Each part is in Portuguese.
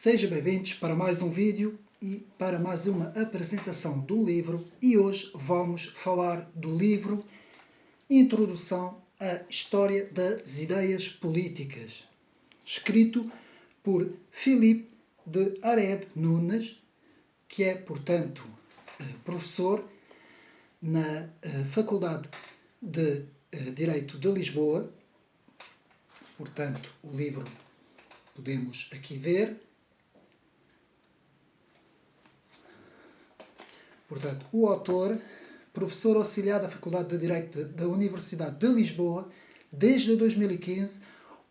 Sejam bem-vindos para mais um vídeo e para mais uma apresentação do livro. E hoje vamos falar do livro Introdução à História das Ideias Políticas, escrito por Filipe de Ared Nunes, que é, portanto, professor na Faculdade de Direito de Lisboa. Portanto, o livro podemos aqui ver. Portanto, o autor, professor auxiliar da Faculdade de Direito da Universidade de Lisboa, desde 2015,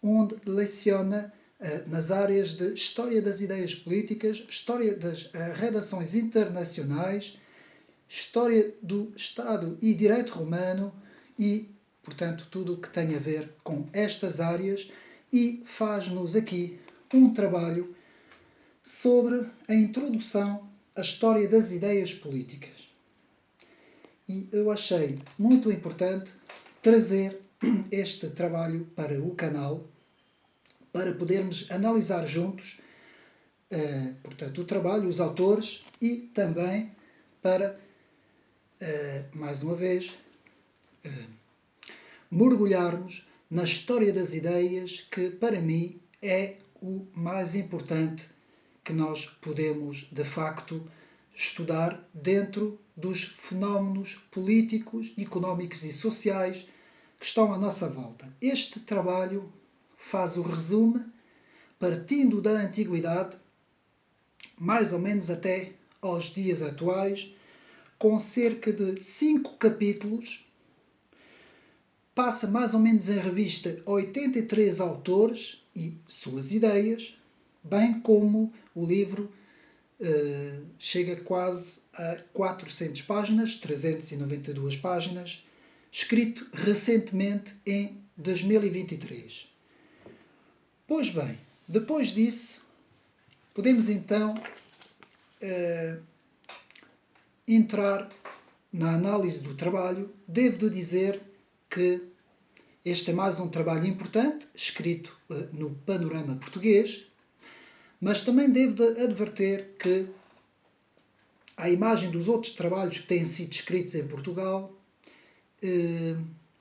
onde leciona nas áreas de História das Ideias Políticas, História das Redações Internacionais, História do Estado e Direito Romano e, portanto, tudo o que tem a ver com estas áreas, e faz-nos aqui um trabalho sobre a introdução à história das ideias políticas. E eu achei muito importante trazer este trabalho para o canal, para podermos analisar juntos, portanto, o trabalho, os autores, e também para, mais uma vez, mergulharmos na história das ideias, que para mim é o mais importante que nós podemos, de facto, estudar dentro dos fenómenos políticos, económicos e sociais que estão à nossa volta. Este trabalho faz o resumo, partindo da antiguidade, mais ou menos até aos dias atuais, com cerca de 5 capítulos, passa mais ou menos em revista 83 autores e suas ideias, bem como o livro chega quase a 400 páginas, 392 páginas, escrito recentemente em 2023. Pois bem, depois disso, podemos então entrar na análise do trabalho. Devo de dizer que este é mais um trabalho importante, escrito no panorama português, mas também devo de adverter que, à imagem dos outros trabalhos que têm sido escritos em Portugal,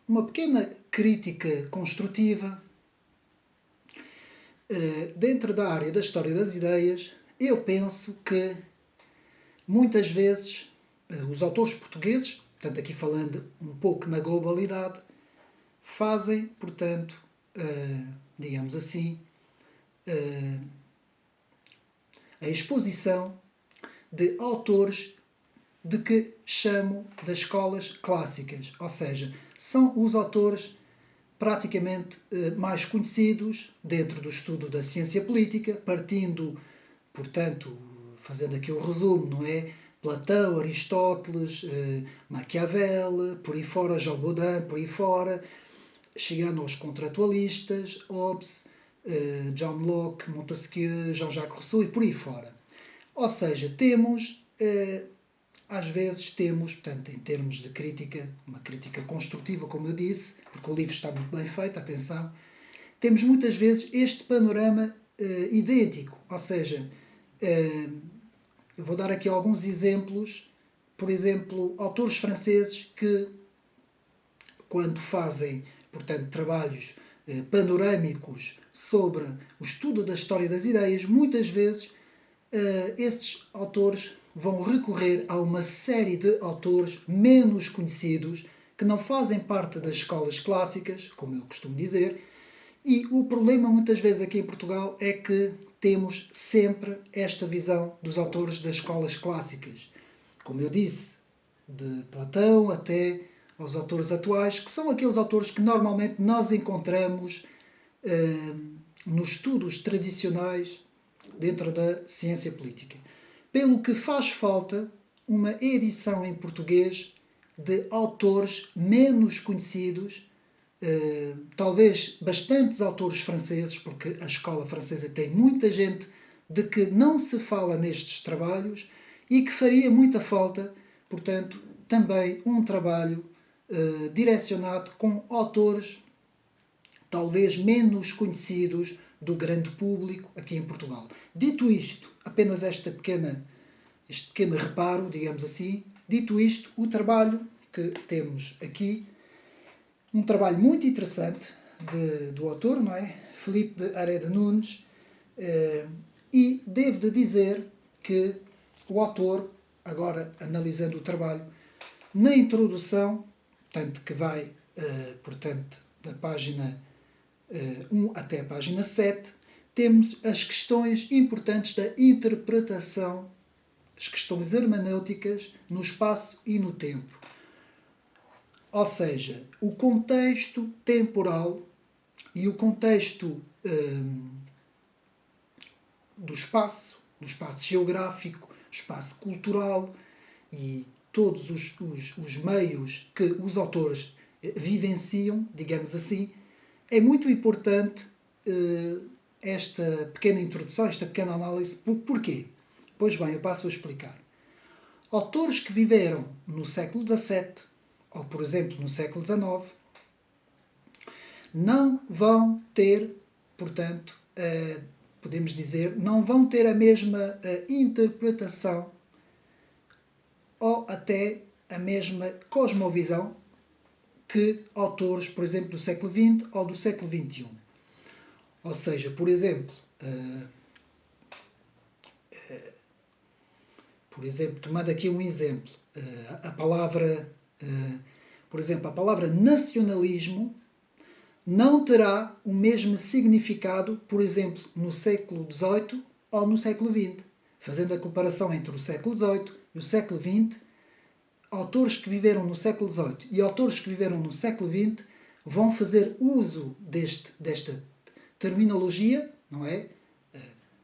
uma pequena crítica construtiva dentro da área da história das ideias. Eu penso que muitas vezes os autores portugueses, portanto aqui falando um pouco na globalidade, fazem, portanto, digamos assim, a exposição de autores de que chamo das escolas clássicas, ou seja, são os autores praticamente mais conhecidos dentro do estudo da ciência política, partindo, portanto, fazendo aqui o resumo, não é? Platão, Aristóteles, Maquiavel, por aí fora, Jean Baudin, por aí fora, chegando aos contratualistas, Hobbes, John Locke, Montesquieu, Jean-Jacques Rousseau e por aí fora. Ou seja, temos, às vezes temos, portanto, em termos de crítica, uma crítica construtiva, como eu disse, porque o livro está muito bem feito, atenção, temos muitas vezes este panorama idêntico, ou seja, eu vou dar aqui alguns exemplos, por exemplo, autores franceses que, quando fazem, portanto, trabalhos panorâmicos sobre o estudo da história das ideias, muitas vezes estes autores vão recorrer a uma série de autores menos conhecidos, que não fazem parte das escolas clássicas, como eu costumo dizer, e o problema muitas vezes aqui em Portugal é que temos sempre esta visão dos autores das escolas clássicas. Como eu disse, de Platão até aos autores atuais, que são aqueles autores que normalmente nós encontramos nos estudos tradicionais dentro da ciência política. Pelo que faz falta uma edição em português de autores menos conhecidos, talvez bastantes autores franceses, porque a escola francesa tem muita gente de que não se fala nestes trabalhos e que faria muita falta, portanto, também um trabalho direcionado com autores talvez menos conhecidos do grande público aqui em Portugal. Dito isto, apenas este pequeno reparo, digamos assim, dito isto, o trabalho que temos aqui, um trabalho muito interessante do autor, não é? Filipe de Areda Nunes, e devo de dizer que o autor, agora analisando o trabalho, na introdução, tanto que vai, portanto, da página 1 até a página 7, temos as questões importantes da interpretação, as questões hermenêuticas no espaço e no tempo. Ou seja, o contexto temporal e o contexto do espaço geográfico, espaço cultural e todos os meios que os autores vivenciam, digamos assim, é muito importante esta pequena introdução, esta pequena análise. Porquê? Pois bem, eu passo a explicar. Autores que viveram no século XVII, ou por exemplo no século XIX, não vão ter, portanto, podemos dizer, não vão ter a mesma interpretação ou até a mesma cosmovisão que autores, por exemplo, do século XX ou do século XXI. Ou seja, por exemplo, tomando aqui um exemplo, por exemplo, a palavra nacionalismo não terá o mesmo significado, por exemplo, no século XVIII ou no século XX. Fazendo a comparação entre o século XVIII e o século XX, autores que viveram no século XVIII e autores que viveram no século XX vão fazer uso desta terminologia, não é?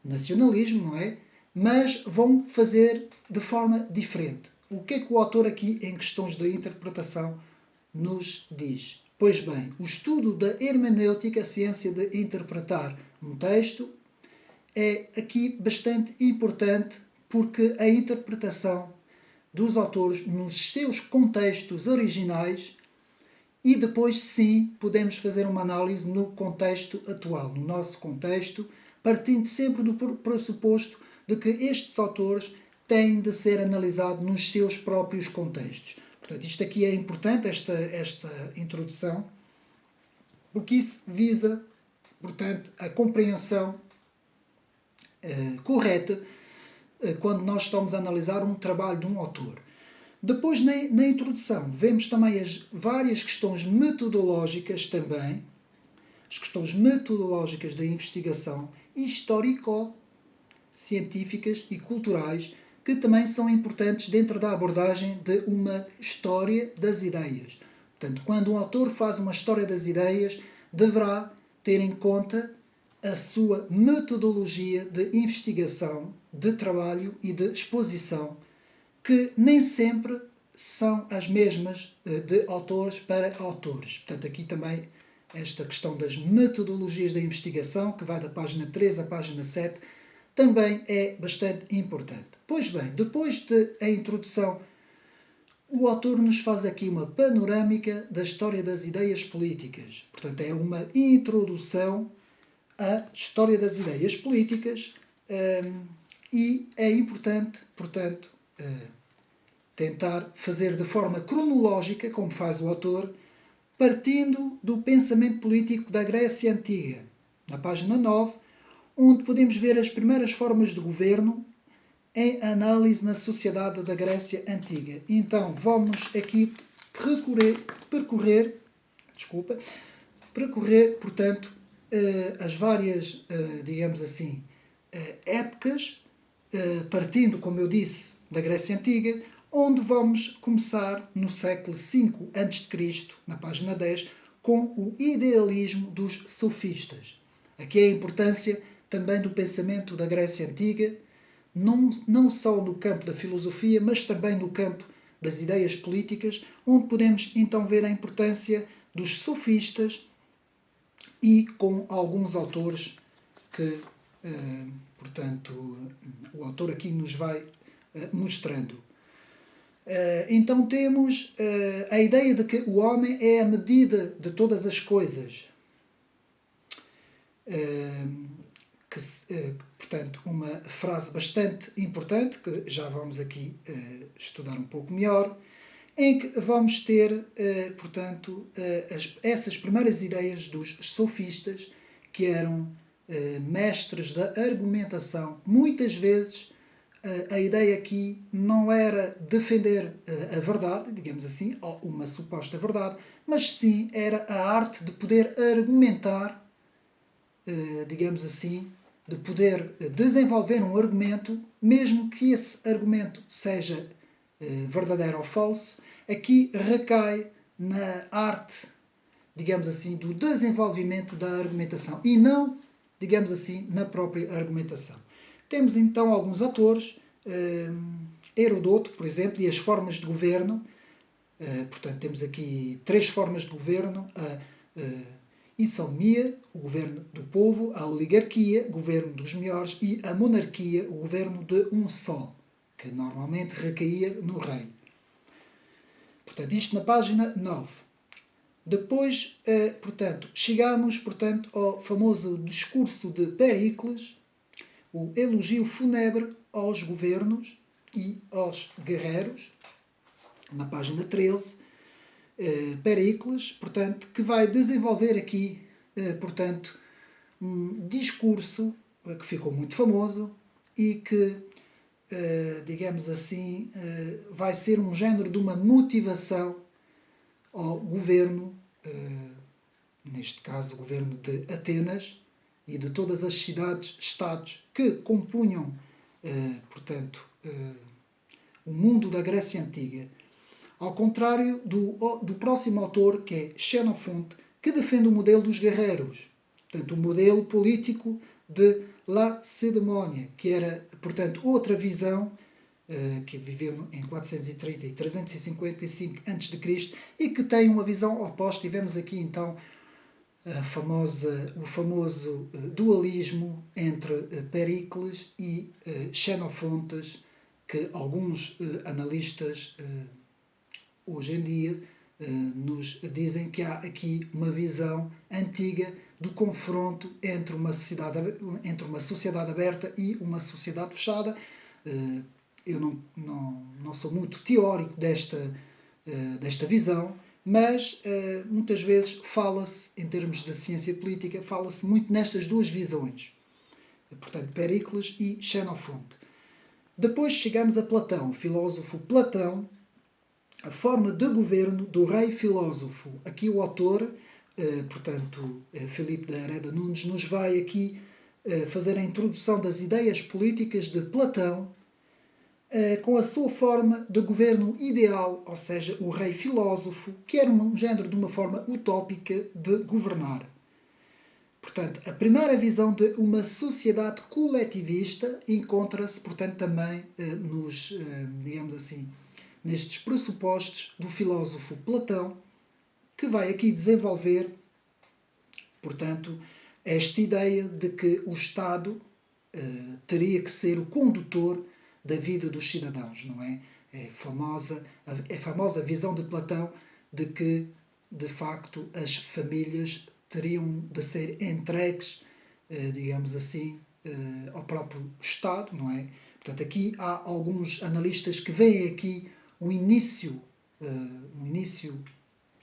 Nacionalismo, não é? Mas vão fazer de forma diferente. O que é que o autor aqui, em questões de interpretação, nos diz? Pois bem, o estudo da hermenêutica, a ciência de interpretar um texto, é aqui bastante importante porque a interpretação dos autores nos seus contextos originais e depois sim podemos fazer uma análise no contexto atual, no nosso contexto, partindo sempre do pressuposto de que estes autores têm de ser analisados nos seus próprios contextos. Portanto, isto aqui é importante, esta introdução, porque isso visa, portanto, a compreensão correta quando nós estamos a analisar um trabalho de um autor. Depois, na introdução, vemos também as várias questões metodológicas também, as questões metodológicas da investigação histórico-científicas e culturais, que também são importantes dentro da abordagem de uma história das ideias. Portanto, quando um autor faz uma história das ideias, deverá ter em conta a sua metodologia de investigação, de trabalho e de exposição, que nem sempre são as mesmas de autores para autores. Portanto, aqui também esta questão das metodologias da investigação, que vai da página 3 à página 7, também é bastante importante. Pois bem, depois da introdução, o autor nos faz aqui uma panorâmica da história das ideias políticas. Portanto, é uma introdução à história das ideias políticas e é importante, portanto, tentar fazer de forma cronológica, como faz o autor, partindo do pensamento político da Grécia Antiga, na página 9, onde podemos ver as primeiras formas de governo em análise na sociedade da Grécia Antiga. Então, vamos aqui percorrer, portanto, as várias, digamos assim, épocas, partindo, como eu disse, da Grécia Antiga, onde vamos começar no século V a.C., na página 10, com o idealismo dos sofistas. Aqui é a importância também do pensamento da Grécia Antiga, não só no campo da filosofia, mas também no campo das ideias políticas, onde podemos então ver a importância dos sofistas e com alguns autores que, portanto, o autor aqui nos vai mostrando. Então temos a ideia de que o homem é a medida de todas as coisas. portanto, uma frase bastante importante, que já vamos aqui estudar um pouco melhor, em que vamos ter, portanto, essas primeiras ideias dos sofistas, que eram mestres da argumentação. Muitas vezes a ideia aqui não era defender a verdade, digamos assim, ou uma suposta verdade, mas sim era a arte de poder argumentar, digamos assim, de poder desenvolver um argumento, mesmo que esse argumento seja verdadeiro ou falso. Aqui recai na arte, digamos assim, do desenvolvimento da argumentação e não, digamos assim, na própria argumentação. Temos então alguns autores, Herodoto, por exemplo, e as formas de governo. Portanto, temos aqui 3 formas de governo: a isomia, o governo do povo; a oligarquia, o governo dos melhores; e a monarquia, o governo de um só, que normalmente recaía no rei. Portanto, isto na página 9. Depois, portanto, chegamos, portanto, ao famoso discurso de Péricles, o elogio fúnebre aos governos e aos guerreiros, na página 13. Péricles, portanto, que vai desenvolver aqui, portanto, um discurso que ficou muito famoso e que, digamos assim, vai ser um género de uma motivação ao governo, neste caso o governo de Atenas e de todas as cidades-estados que compunham, portanto, o mundo da Grécia Antiga. Ao contrário do próximo autor, que é Xenofonte, que defende o modelo dos guerreiros, portanto, o modelo político de Lacedemónia, que era, portanto, outra visão, que viveu em 430 e 355 a.C. e que tem uma visão oposta. E vemos aqui então o famoso dualismo entre Péricles e Xenofonte, que alguns analistas hoje em dia nos dizem que há aqui uma visão antiga do confronto entre uma sociedade aberta e uma sociedade fechada. Eu não sou muito teórico desta visão, mas muitas vezes fala-se, em termos de ciência política, fala-se muito nestas duas visões. Portanto, Péricles e Xenofonte. Depois chegamos a Platão, o filósofo Platão, a forma de governo do rei filósofo. Aqui o autor, portanto, Filipe de Herrera Nunes, nos vai aqui fazer a introdução das ideias políticas de Platão, com a sua forma de governo ideal, ou seja, o rei filósofo, que era um género de uma forma utópica de governar. Portanto, a primeira visão de uma sociedade coletivista encontra-se, portanto, também digamos assim, nestes pressupostos do filósofo Platão, que vai aqui desenvolver, portanto, esta ideia de que o Estado teria que ser o condutor da vida dos cidadãos, não é? É a famosa visão de Platão de que, de facto, as famílias teriam de ser entregues, digamos assim, ao próprio Estado, não é? Portanto, aqui há alguns analistas que veem aqui o início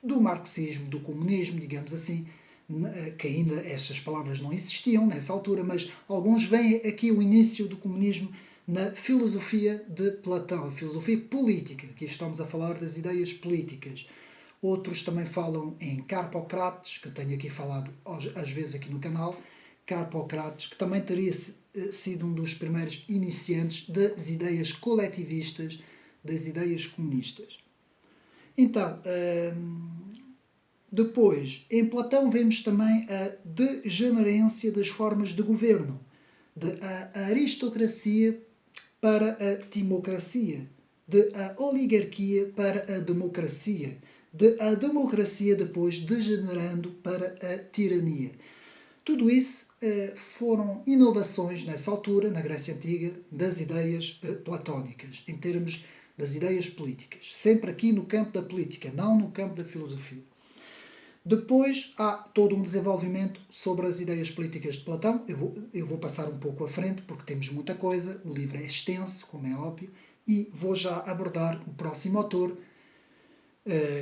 do marxismo, do comunismo, digamos assim, que ainda essas palavras não existiam nessa altura, mas alguns veem aqui o início do comunismo na filosofia de Platão, a filosofia política. Aqui estamos a falar das ideias políticas. Outros também falam em Carpocrates, que eu tenho aqui falado às vezes aqui no canal, Carpocrates, que também teria sido um dos primeiros iniciantes das ideias coletivistas, das ideias comunistas. Então, depois, em Platão vemos também a degenerência das formas de governo, da aristocracia para a timocracia, da oligarquia para a democracia, da democracia depois degenerando para a tirania. Tudo isso foram inovações nessa altura, na Grécia Antiga, das ideias platónicas, em termos das ideias políticas. Sempre aqui no campo da política, não no campo da filosofia. Depois há todo um desenvolvimento sobre as ideias políticas de Platão. Eu vou passar um pouco à frente porque temos muita coisa, o livro é extenso, como é óbvio, e vou já abordar o próximo autor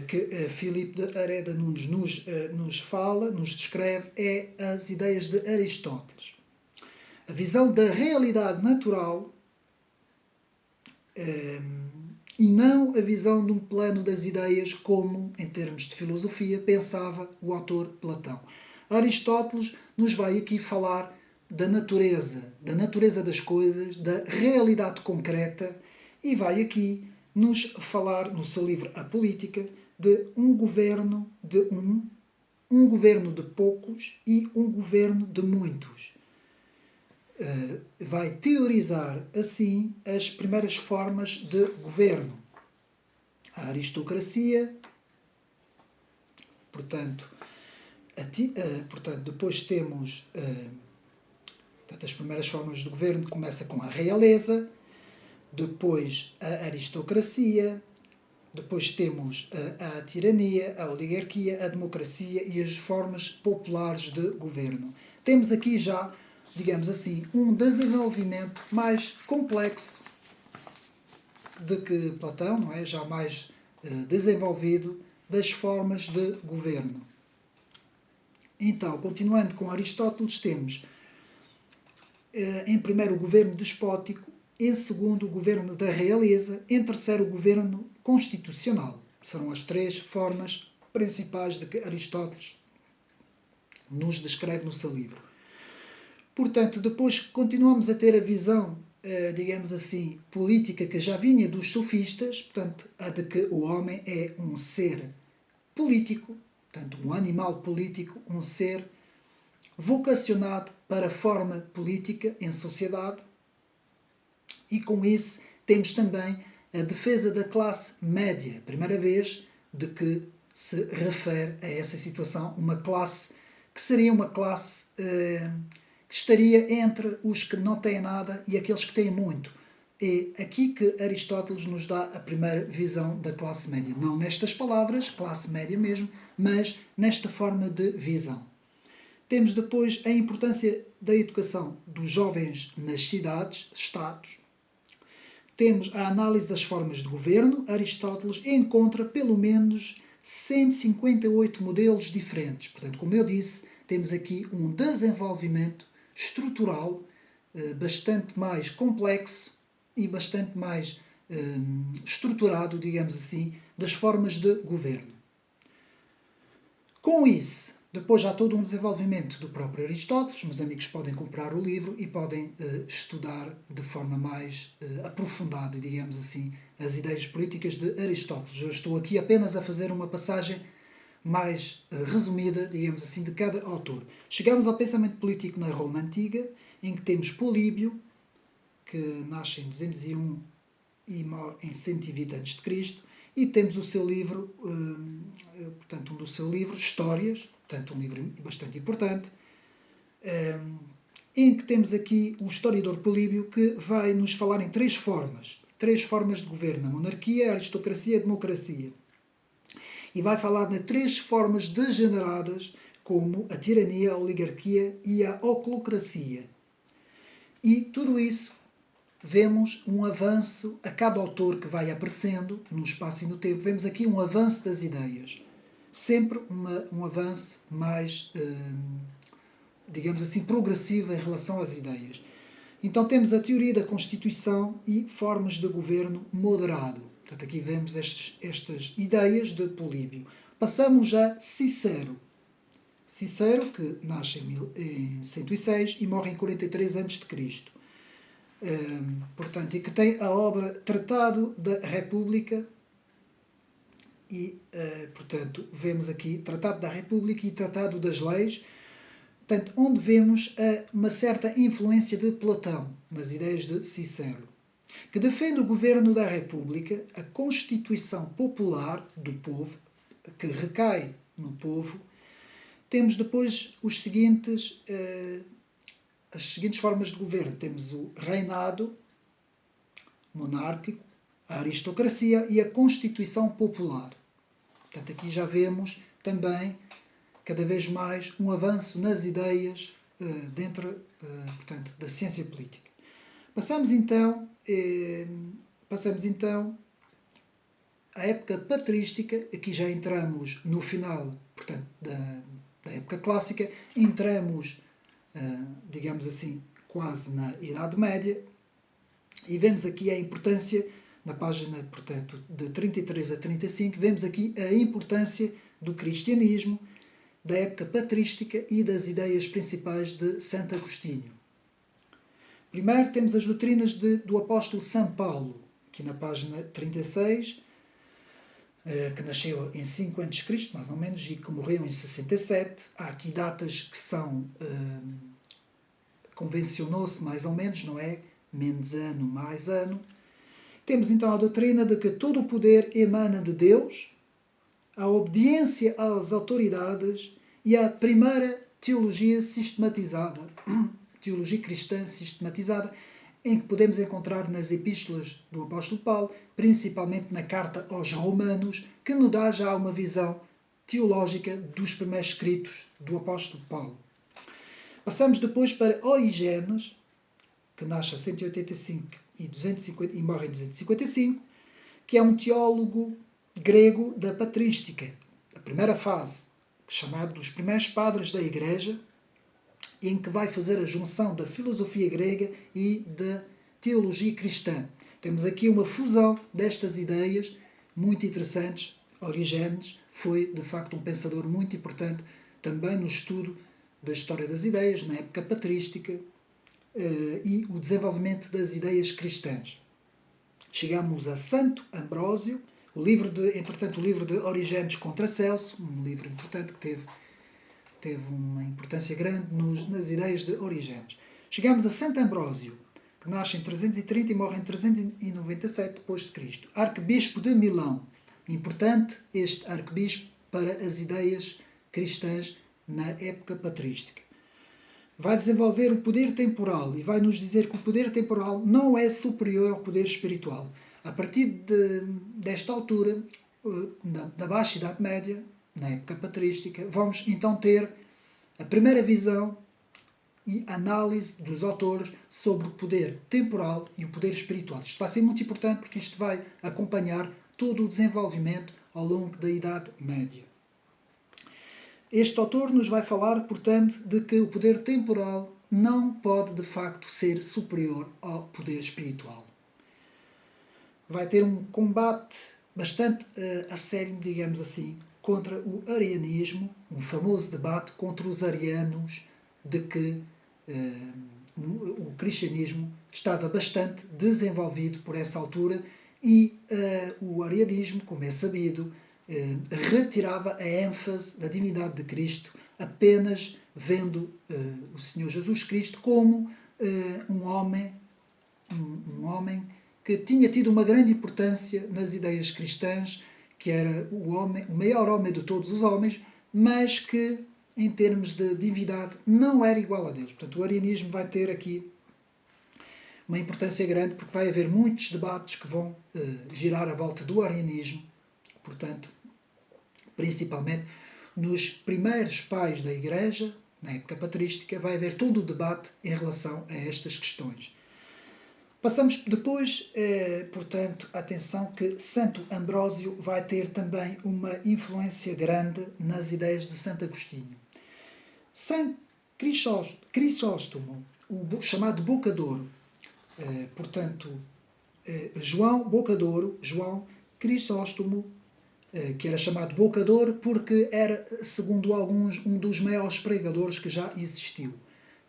que Filipe de Areda Nunes nos fala, nos descreve, é as ideias de Aristóteles. A visão da realidade natural e não a visão de um plano das ideias como, em termos de filosofia, pensava o autor Platão. Aristóteles nos vai aqui falar da natureza das coisas, da realidade concreta, e vai aqui nos falar, no seu livro A Política, de um governo de um governo de poucos e um governo de muitos. Vai teorizar, assim, as primeiras formas de governo. A aristocracia, portanto, depois temos as primeiras formas de governo, começa com a realeza, depois a aristocracia, depois temos a tirania, a oligarquia, a democracia e as formas populares de governo. Temos aqui já, digamos assim, um desenvolvimento mais complexo de que Platão, não é? Já mais desenvolvido, das formas de governo. Então, continuando com Aristóteles, temos em primeiro o governo despótico, em segundo o governo da realeza, em terceiro o governo constitucional. Serão as três formas principais de que Aristóteles nos descreve no seu livro. Portanto, depois continuamos a ter a visão, digamos assim, política que já vinha dos sofistas, portanto, a de que o homem é um ser político, portanto, um animal político, um ser vocacionado para a forma política em sociedade, e com isso temos também a defesa da classe média, primeira vez de que se refere a essa situação, uma classe que seria uma classe que estaria entre os que não têm nada e aqueles que têm muito. É aqui que Aristóteles nos dá a primeira visão da classe média. Não nestas palavras, classe média mesmo, mas nesta forma de visão. Temos depois a importância da educação dos jovens nas cidades, estados. Temos a análise das formas de governo. Aristóteles encontra pelo menos 158 modelos diferentes. Portanto, como eu disse, temos aqui um desenvolvimento estrutural bastante mais complexo e bastante mais estruturado, digamos assim, das formas de governo. Com isso, depois há todo um desenvolvimento do próprio Aristóteles. Meus amigos podem comprar o livro e podem estudar de forma mais aprofundada, digamos assim, as ideias políticas de Aristóteles. Eu estou aqui apenas a fazer uma passagem mais resumida, digamos assim, de cada autor. Chegamos ao pensamento político na Roma Antiga, em que temos Políbio, que nasce em 201 e morre em 120 a.C., e temos o seu livro, portanto, um do seu livro, Histórias, portanto, um livro bastante importante, em que temos aqui o historiador Políbio, que vai nos falar em três formas de governo: a monarquia, a aristocracia e a democracia. E vai falar de três formas degeneradas, como a tirania, a oligarquia e a oclocracia. E tudo isso vemos um avanço a cada autor que vai aparecendo no espaço e no tempo. Vemos aqui um avanço das ideias. Sempre um avanço mais, digamos assim, progressivo em relação às ideias. Então temos a teoria da Constituição e formas de governo moderado. Portanto, aqui vemos estas ideias de Políbio. Passamos a Cicero. Cicero, que nasce em 106 e morre em 43 a.C. Portanto, e que tem a obra Tratado da República e, portanto, vemos aqui Tratado da República e Tratado das Leis, portanto, onde vemos uma certa influência de Platão nas ideias de Cicero, que defende o governo da República, a Constituição Popular do povo, que recai no povo. Temos depois as seguintes formas de governo. Temos o reinado monárquico, a aristocracia e a Constituição Popular. Portanto, aqui já vemos também cada vez mais um avanço nas ideias dentro, portanto, da ciência política. Passamos então à época patrística. Aqui já entramos no final, portanto, da época clássica, entramos, digamos assim, quase na Idade Média, e vemos aqui a importância, na página, portanto, de 33 a 35, vemos aqui a importância do cristianismo, da época patrística e das ideias principais de Santo Agostinho. Primeiro temos as doutrinas do apóstolo São Paulo, aqui na página 36, que nasceu em 5 a.C., mais ou menos, e que morreu em 67. Há aqui datas que são... convencionou-se mais ou menos, não é? Menos ano, mais ano. Temos então a doutrina de que todo o poder emana de Deus, a obediência às autoridades e a primeira teologia sistematizada, teologia cristã sistematizada, em que podemos encontrar nas epístolas do apóstolo Paulo, principalmente na carta aos Romanos, que nos dá já uma visão teológica dos primeiros escritos do apóstolo Paulo. Passamos depois para Orígenes, que nasce a 185 e morre em 255, que é um teólogo grego da patrística, a primeira fase, chamado dos primeiros padres da Igreja, em que vai fazer a junção da filosofia grega e da teologia cristã. Temos aqui uma fusão destas ideias muito interessantes. Orígenes foi, de facto, um pensador muito importante também no estudo da história das ideias, na época patrística, e o desenvolvimento das ideias cristãs. Chegamos a Santo Ambrósio, o livro de Orígenes contra Celso, um livro importante que teve uma importância grande nas ideias de Orígenes. Chegamos a Santo Ambrósio, que nasce em 330 e morre em 397 d.C., arcebispo de Milão. Importante este arcebispo para as ideias cristãs na época patrística. Vai desenvolver o poder temporal e vai nos dizer que o poder temporal não é superior ao poder espiritual. A partir desta altura, da Baixa Idade Média, na época patrística, vamos então ter a primeira visão e análise dos autores sobre o poder temporal e o poder espiritual. Isto vai ser muito importante porque isto vai acompanhar todo o desenvolvimento ao longo da Idade Média. Este autor nos vai falar, portanto, de que o poder temporal não pode, de facto, ser superior ao poder espiritual. Vai ter um combate bastante a sério, digamos assim, contra o arianismo, um famoso debate contra os arianos, de que o cristianismo estava bastante desenvolvido por essa altura e o arianismo, como é sabido, retirava a ênfase da divindade de Cristo, apenas vendo o Senhor Jesus Cristo como um homem que tinha tido uma grande importância nas ideias cristãs, que era o maior homem de todos os homens, mas que, em termos de divindade, não era igual a Deus. Portanto, o arianismo vai ter aqui uma importância grande, porque vai haver muitos debates que vão girar à volta do arianismo. Portanto, principalmente nos primeiros pais da Igreja, na época patrística, vai haver todo o debate em relação a estas questões. Passamos depois, portanto, atenção que Santo Ambrósio vai ter também uma influência grande nas ideias de Santo Agostinho. São Crisóstomo, o chamado Boca de Ouro, João Boca de Ouro, João Crisóstomo, que era chamado Boca de Ouro porque era, segundo alguns, um dos maiores pregadores que já existiu.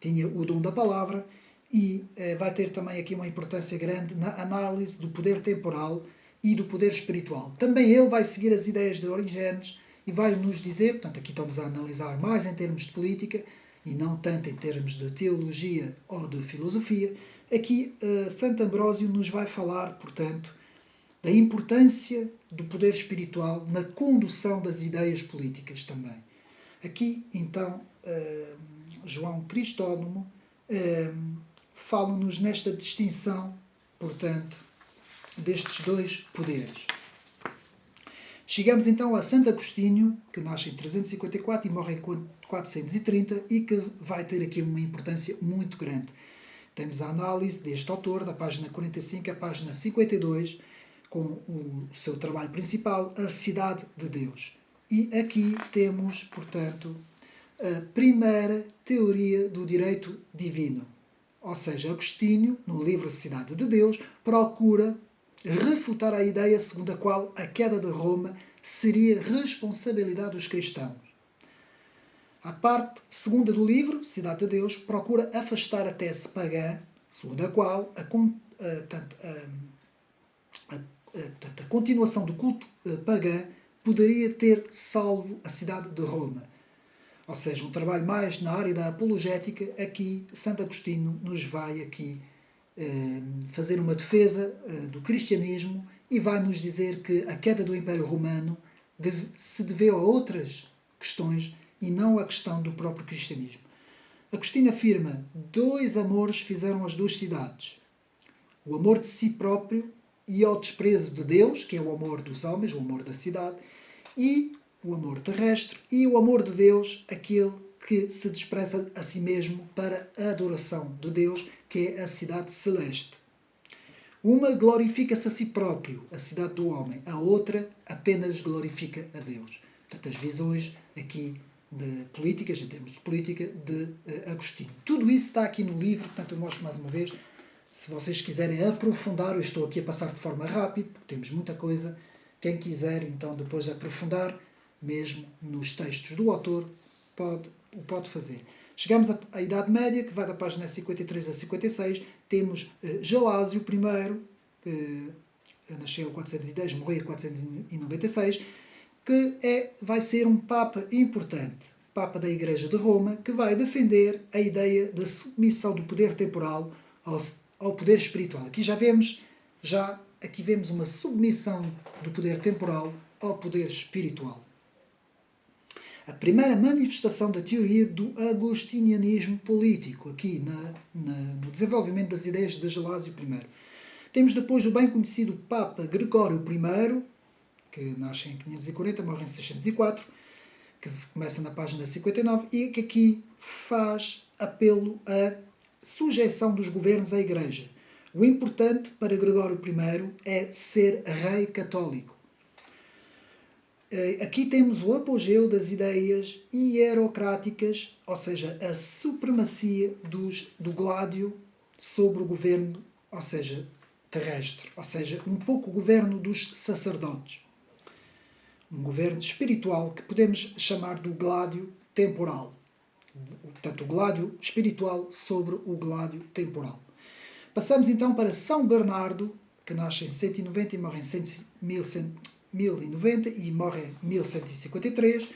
Tinha o dom da palavra e vai ter também aqui uma importância grande na análise do poder temporal e do poder espiritual. Também ele vai seguir as ideias de Orígenes e vai nos dizer, portanto aqui estamos a analisar mais em termos de política e não tanto em termos de teologia ou de filosofia. Aqui Santo Ambrósio nos vai falar, portanto, da importância do poder espiritual na condução das ideias políticas também. Aqui, então, João Crisóstomo fala-nos nesta distinção, portanto, destes dois poderes. Chegamos então a Santo Agostinho, que nasce em 354 e morre em 430 e que vai ter aqui uma importância muito grande. Temos a análise deste autor, da página 45 à página 52, com o seu trabalho principal, A Cidade de Deus. E aqui temos, portanto, a primeira teoria do direito divino. Ou seja, Agostinho, no livro Cidade de Deus, procura refutar a ideia segundo a qual a queda de Roma seria responsabilidade dos cristãos. A parte segunda do livro, Cidade de Deus, procura afastar a tese pagã, segundo a qual a continuação do culto pagã poderia ter salvo a cidade de Roma. Ou seja, um trabalho mais na área da apologética. Aqui Santo Agostinho nos vai aqui fazer uma defesa do cristianismo e vai nos dizer que a queda do Império Romano se deveu a outras questões e não à questão do próprio cristianismo. Agostinho afirma: dois amores fizeram as duas cidades. O amor de si próprio e ao desprezo de Deus, que é o amor dos homens, o amor da cidade, e o amor terrestre, e o amor de Deus, aquele que se despreza a si mesmo para a adoração de Deus, que é a cidade celeste. Uma glorifica-se a si próprio, a cidade do homem. A outra apenas glorifica a Deus. Portanto, as visões aqui de políticas, em termos de política, de Agostinho. Tudo isso está aqui no livro, portanto eu mostro mais uma vez. Se vocês quiserem aprofundar, eu estou aqui a passar de forma rápida, porque temos muita coisa. Quem quiser, então, depois aprofundar, mesmo nos textos do autor, pode fazer. Chegamos à Idade Média, que vai da página 53 a 56. Temos Gelásio I, que nasceu em 410, morreu em 496, que vai ser um Papa importante, Papa da Igreja de Roma, que vai defender a ideia da submissão do poder temporal ao poder espiritual. Aqui vemos uma submissão do poder temporal ao poder espiritual. A primeira manifestação da teoria do agostinianismo político, aqui no desenvolvimento das ideias de Gelásio I. Temos depois o bem conhecido Papa Gregório I, que nasce em 540, morre em 604, que começa na página 59, e que aqui faz apelo à sujeição dos governos à Igreja. O importante para Gregório I é ser rei católico. Aqui temos o apogeu das ideias hierocráticas, ou seja, a supremacia do Gládio sobre o governo, ou seja, terrestre, ou seja, um pouco o governo dos sacerdotes. Um governo espiritual que podemos chamar do Gládio temporal. Portanto, o Gládio espiritual sobre o Gládio temporal. Passamos então para São Bernardo, que nasce em 190 e morre em 1090 e morre em 1153,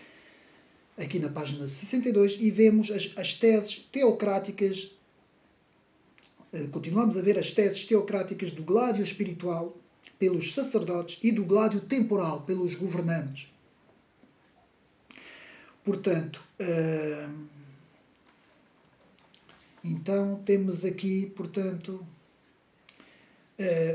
aqui na página 62, e vemos as teses teocráticas, continuamos a ver as teses teocráticas do Gládio espiritual pelos sacerdotes e do Gládio temporal pelos governantes. Portanto, então temos aqui, portanto,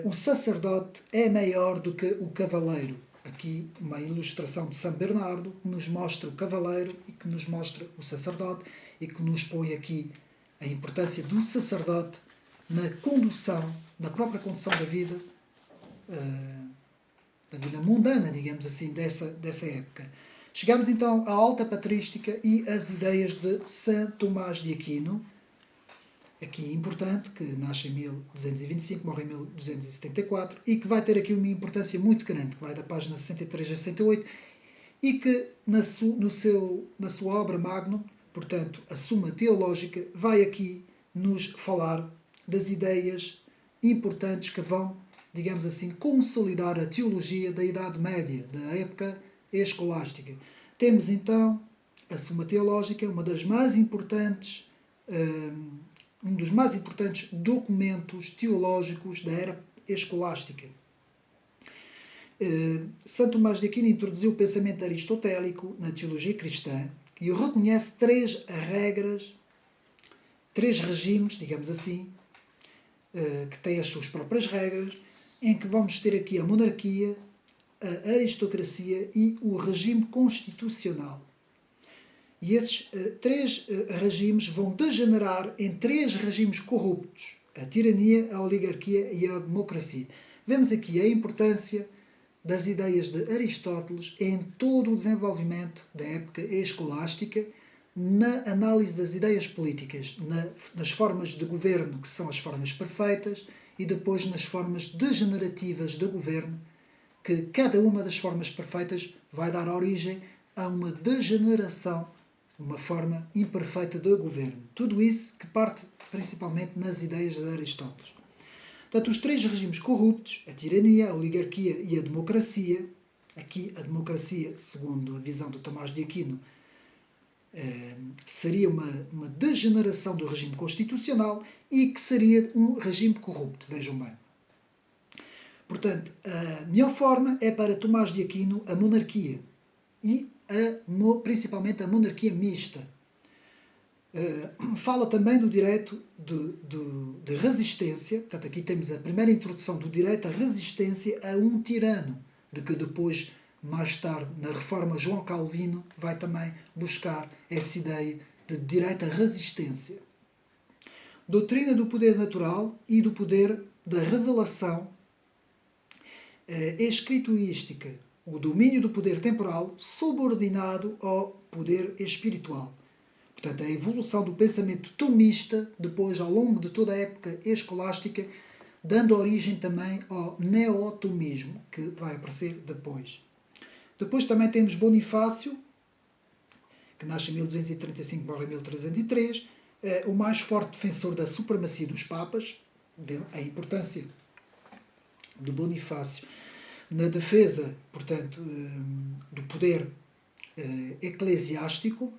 o sacerdote é maior do que o cavaleiro. Aqui uma ilustração de São Bernardo que nos mostra o cavaleiro e que nos mostra o sacerdote e que nos põe aqui a importância do sacerdote na condução, na própria condução da vida mundana, digamos assim, dessa época. Chegamos então à alta patrística e às ideias de São Tomás de Aquino, aqui importante, que nasce em 1225, morre em 1274, e que vai ter aqui uma importância muito grande, que vai da página 63 a 68, e que na sua obra Magnum, portanto, a Suma Teológica, vai aqui nos falar das ideias importantes que vão, digamos assim, consolidar a teologia da Idade Média, da época escolástica. Temos então a Suma Teológica, uma das mais importantes um dos mais importantes documentos teológicos da era escolástica. São Tomás de Aquino introduziu o pensamento aristotélico na teologia cristã e reconhece três regras, três regimes, digamos assim, que têm as suas próprias regras, em que vamos ter aqui a monarquia, a aristocracia e o regime constitucional. E esses três regimes vão degenerar em três regimes corruptos: a tirania, a oligarquia e a democracia. Vemos aqui a importância das ideias de Aristóteles em todo o desenvolvimento da época escolástica, na análise das ideias políticas, nas formas de governo, que são as formas perfeitas, e depois nas formas degenerativas de governo, que cada uma das formas perfeitas vai dar origem a uma degeneração, uma forma imperfeita de governo. Tudo isso que parte principalmente nas ideias de Aristóteles. Portanto, os três regimes corruptos, a tirania, a oligarquia e a democracia, aqui a democracia, segundo a visão de Tomás de Aquino, seria uma degeneração do regime constitucional e que seria um regime corrupto, vejam bem. Portanto, a melhor forma é para Tomás de Aquino a monarquia e principalmente a monarquia mista. Fala também do direito de resistência. Portanto, aqui temos a primeira introdução do direito à resistência a um tirano, de que depois, mais tarde, na reforma João Calvino, vai também buscar essa ideia de direito à resistência. Doutrina do poder natural e do poder da revelação escriturística, o domínio do poder temporal subordinado ao poder espiritual. Portanto, a evolução do pensamento tomista, depois, ao longo de toda a época escolástica, dando origem também ao neotomismo, que vai aparecer depois. Depois também temos Bonifácio, que nasce em 1235 e morre em 1303, o mais forte defensor da supremacia dos papas, a importância de Bonifácio na defesa, portanto, do poder eclesiástico,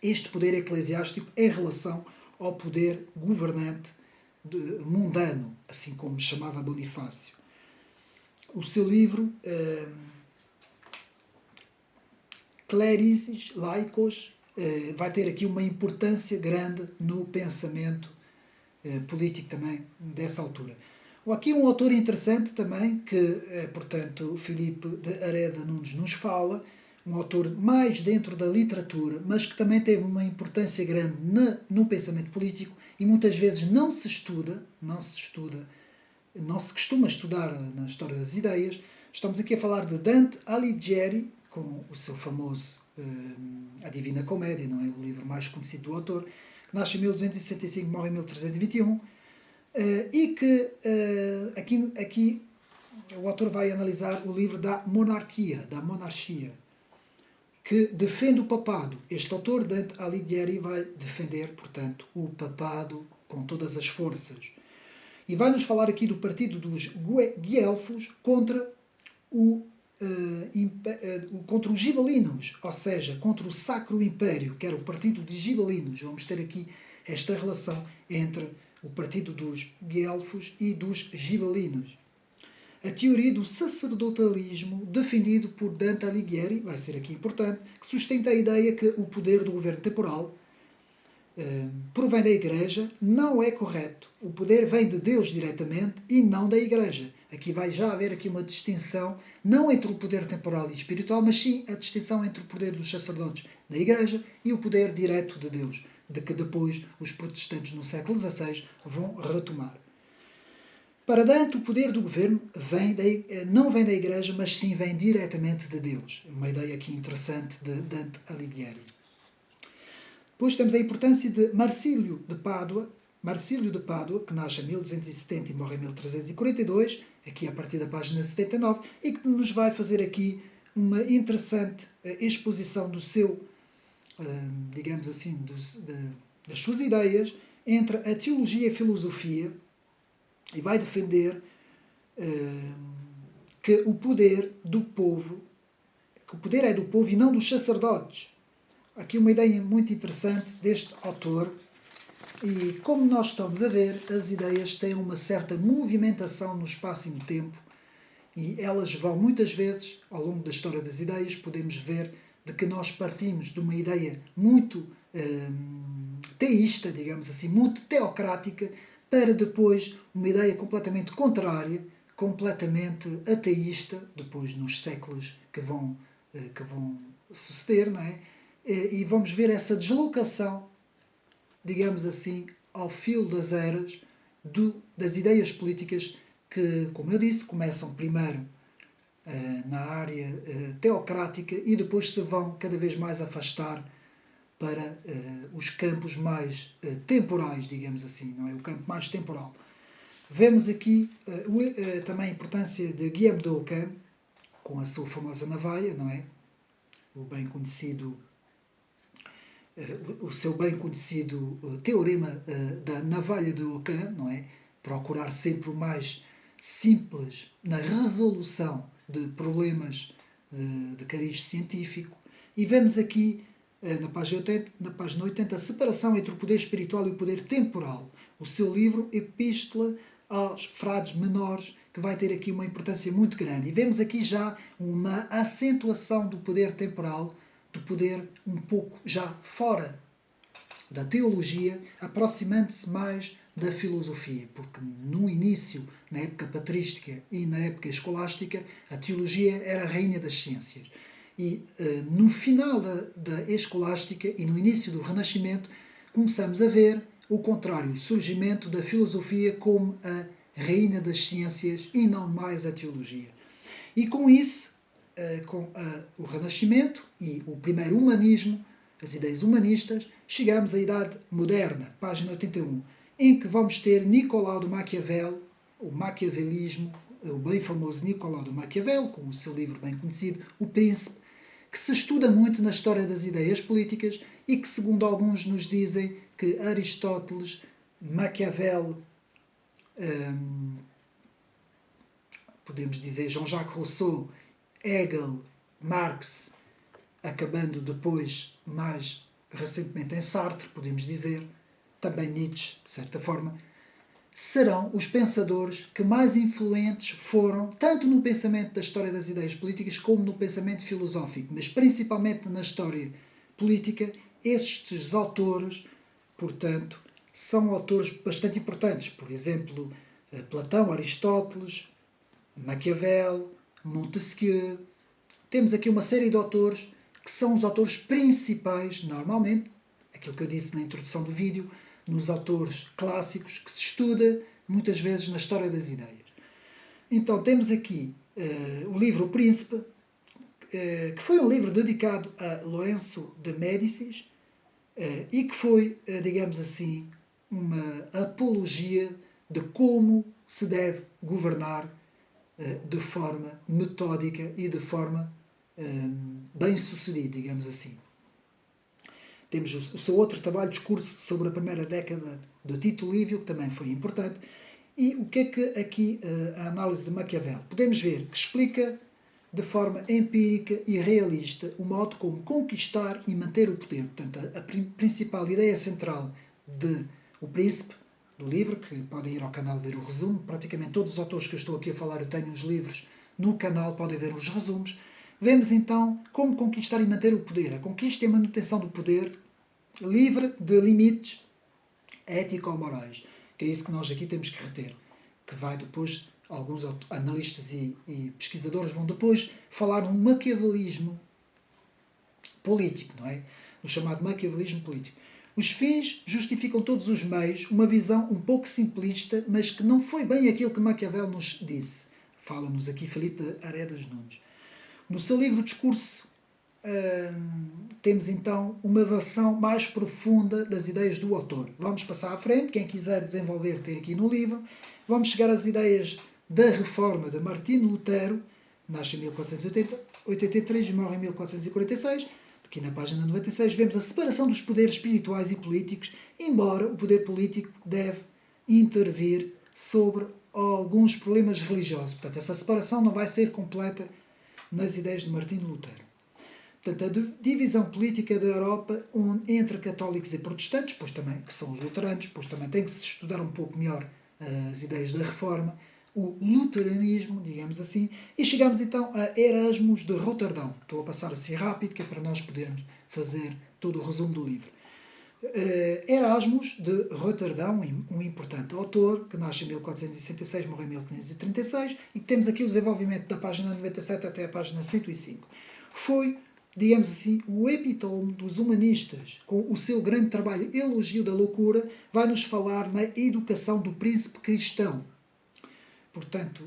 este poder eclesiástico em relação ao poder governante mundano, assim como chamava Bonifácio. O seu livro Clericis Laicos vai ter aqui uma importância grande no pensamento político também dessa altura. Aqui um autor interessante também, que, portanto, Filipe de Areda Nunes nos fala, um autor mais dentro da literatura, mas que também teve uma importância grande no pensamento político e muitas vezes não se costuma estudar na história das ideias. Estamos aqui a falar de Dante Alighieri, com o seu famoso A Divina Comédia, não é? O livro mais conhecido do autor, que nasce em 1265 e morre em 1321, e que aqui o autor vai analisar o livro da monarquia, que defende o papado. Este autor, Dante Alighieri, vai defender, portanto, o papado com todas as forças. E vai-nos falar aqui do partido dos guelfos contra os gibelinos, ou seja, contra o Sacro Império, que era o partido de gibelinos. Vamos ter aqui esta relação entre o partido dos guelfos e dos gibelinos. A teoria do sacerdotalismo, defendido por Dante Alighieri, vai ser aqui importante, que sustenta a ideia que o poder do governo temporal provém da Igreja, não é correto. O poder vem de Deus diretamente e não da Igreja. Aqui vai já haver aqui uma distinção, não entre o poder temporal e espiritual, mas sim a distinção entre o poder dos sacerdotes da Igreja e o poder direto de Deus, de que depois os protestantes no século XVI vão retomar. Para Dante, o poder do governo não vem da Igreja, mas sim vem diretamente de Deus. Uma ideia aqui interessante de Dante Alighieri. Depois temos a importância de Marcílio de Pádua, que nasce em 1270 e morre em 1342, aqui a partir da página 79, e que nos vai fazer aqui uma interessante exposição do seu, digamos assim, das suas ideias entre a teologia e a filosofia, e vai defender que o poder é do povo e não dos sacerdotes. Aqui uma ideia muito interessante deste autor, e como nós estamos a ver, as ideias têm uma certa movimentação no espaço e no tempo, e elas vão muitas vezes, ao longo da história das ideias, podemos ver de que nós partimos de uma ideia muito teísta, digamos assim, muito teocrática, para depois uma ideia completamente contrária, completamente ateísta, depois nos séculos que vão suceder, não é? E vamos ver essa deslocação, digamos assim, ao fio das eras das ideias políticas que, como eu disse, começam primeiro na área teocrática e depois se vão cada vez mais afastar para os campos mais temporais, digamos assim, não é? O campo mais temporal. Vemos aqui também a importância de Guillaume de Ockham, com a sua famosa navalha, não é? O seu bem conhecido teorema da navalha de Ockham, não é? Procurar sempre o mais simples na resolução de problemas de cariz científico. E vemos aqui, na página 80, a separação entre o poder espiritual e o poder temporal. O seu livro Epístola aos Frades Menores, que vai ter aqui uma importância muito grande. E vemos aqui já uma acentuação do poder temporal, do poder um pouco já fora da teologia, aproximando-se mais da filosofia, porque no início, na época patrística e na época escolástica, a teologia era a rainha das ciências. E no final da escolástica e no início do Renascimento, começamos a ver o contrário, o surgimento da filosofia como a rainha das ciências e não mais a teologia. E com isso, com o Renascimento e o primeiro humanismo, as ideias humanistas, chegamos à Idade Moderna, página 81, em que vamos ter Nicolau de Maquiavel, o maquiavelismo, o bem famoso Nicolau de Maquiavel, com o seu livro bem conhecido, O Príncipe, que se estuda muito na história das ideias políticas e que, segundo alguns, nos dizem que Aristóteles, Maquiavel, podemos dizer Jean-Jacques Rousseau, Hegel, Marx, acabando depois, mais recentemente, em Sartre, podemos dizer, também Nietzsche, de certa forma, serão os pensadores que mais influentes foram, tanto no pensamento da história das ideias políticas, como no pensamento filosófico, mas principalmente na história política. Estes autores, portanto, são autores bastante importantes. Por exemplo, Platão, Aristóteles, Maquiavel, Montesquieu. Temos aqui uma série de autores que são os autores principais, normalmente, aquilo que eu disse na introdução do vídeo, nos autores clássicos, que se estuda muitas vezes na história das ideias. Então temos aqui o livro O Príncipe, que foi um livro dedicado a Lourenço de Médicis e que foi, digamos assim, uma apologia de como se deve governar de forma metódica e de forma bem-sucedida, digamos assim. Temos o seu outro trabalho, discurso sobre a primeira década de Tito Livio, que também foi importante. E o que é que aqui a análise de Maquiavel? Podemos ver que explica de forma empírica e realista o modo como conquistar e manter o poder. Portanto, a principal ideia central de O Príncipe, do livro, que podem ir ao canal ver o resumo. Praticamente todos os autores que eu estou aqui a falar, eu tenho os livros no canal, podem ver os resumos. Vemos então como conquistar e manter o poder. A conquista e a manutenção do poder livre de limites ético-morais, que é isso que nós aqui temos que reter, que vai depois, alguns analistas e pesquisadores vão depois falar num maquiavelismo político, não é? No chamado maquiavelismo político. Os fins justificam todos os meios, uma visão um pouco simplista, mas que não foi bem aquilo que Maquiavel nos disse. Fala-nos aqui Filipe de Aredas Nunes. No seu livro Discurso, temos então uma versão mais profunda das ideias do autor. Vamos passar à frente, quem quiser desenvolver tem aqui no livro. Vamos chegar às ideias da Reforma de Martinho Lutero, nasce em 1483 e morre em 1446. Aqui na página 96 vemos a separação dos poderes espirituais e políticos, embora o poder político deve intervir sobre alguns problemas religiosos. Portanto, essa separação não vai ser completa nas ideias de Martinho Lutero. Portanto, a divisão política da Europa entre católicos e protestantes, pois também, que são os luteranos, pois também tem que se estudar um pouco melhor as ideias da Reforma, o luteranismo, digamos assim, e chegamos então a Erasmus de Roterdão. Estou a passar assim rápido, que é para nós podermos fazer todo o resumo do livro. Erasmus de Roterdão, um importante autor, que nasce em 1466, morre em 1536, e que temos aqui o desenvolvimento da página 97 até a página 105. Foi, digamos assim, o epítome dos humanistas, com o seu grande trabalho Elogio da Loucura, vai nos falar na educação do príncipe cristão. Portanto,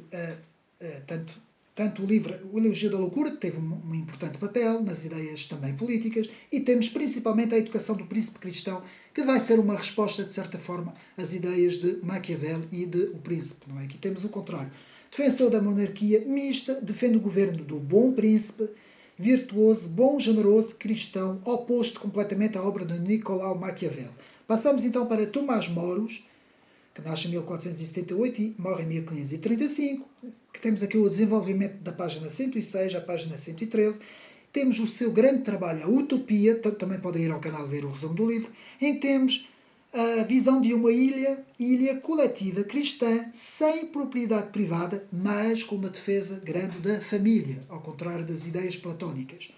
tanto o livro O Elogio da Loucura, que teve um importante papel nas ideias também políticas, e temos principalmente a educação do príncipe cristão, que vai ser uma resposta, de certa forma, às ideias de Maquiavel e de O Príncipe. Não é? Aqui temos o contrário. Defensor da monarquia mista, defende o governo do bom príncipe, virtuoso, bom, generoso, cristão, oposto completamente à obra de Nicolau Maquiavel. Passamos então para Tomás Moros, que nasce em 1478 e morre em 1535, que temos aqui o desenvolvimento da página 106 à página 113. Temos o seu grande trabalho, A Utopia, também podem ir ao canal ver o resumo do livro, em que temos a visão de uma ilha coletiva cristã, sem propriedade privada, mas com uma defesa grande da família, ao contrário das ideias platónicas.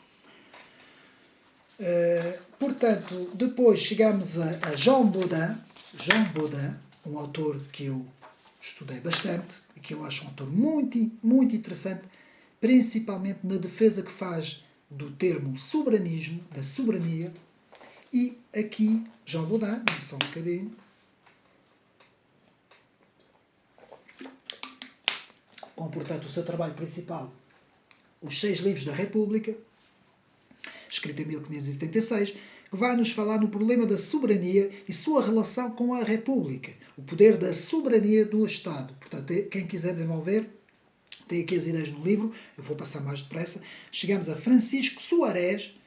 Portanto, depois chegamos a Jean Bodin, um autor que eu estudei bastante e que eu acho um autor muito, muito interessante, principalmente na defesa que faz do termo soberanismo, da soberania. E aqui, Jean Bodin, só um bocadinho, com, portanto, o seu trabalho principal, Os 6 Livros da República, escrito em 1576, que vai nos falar no problema da soberania e sua relação com a República, o poder da soberania do Estado. Portanto, quem quiser desenvolver, tem aqui as ideias no livro, eu vou passar mais depressa. Chegamos a Francisco Soares,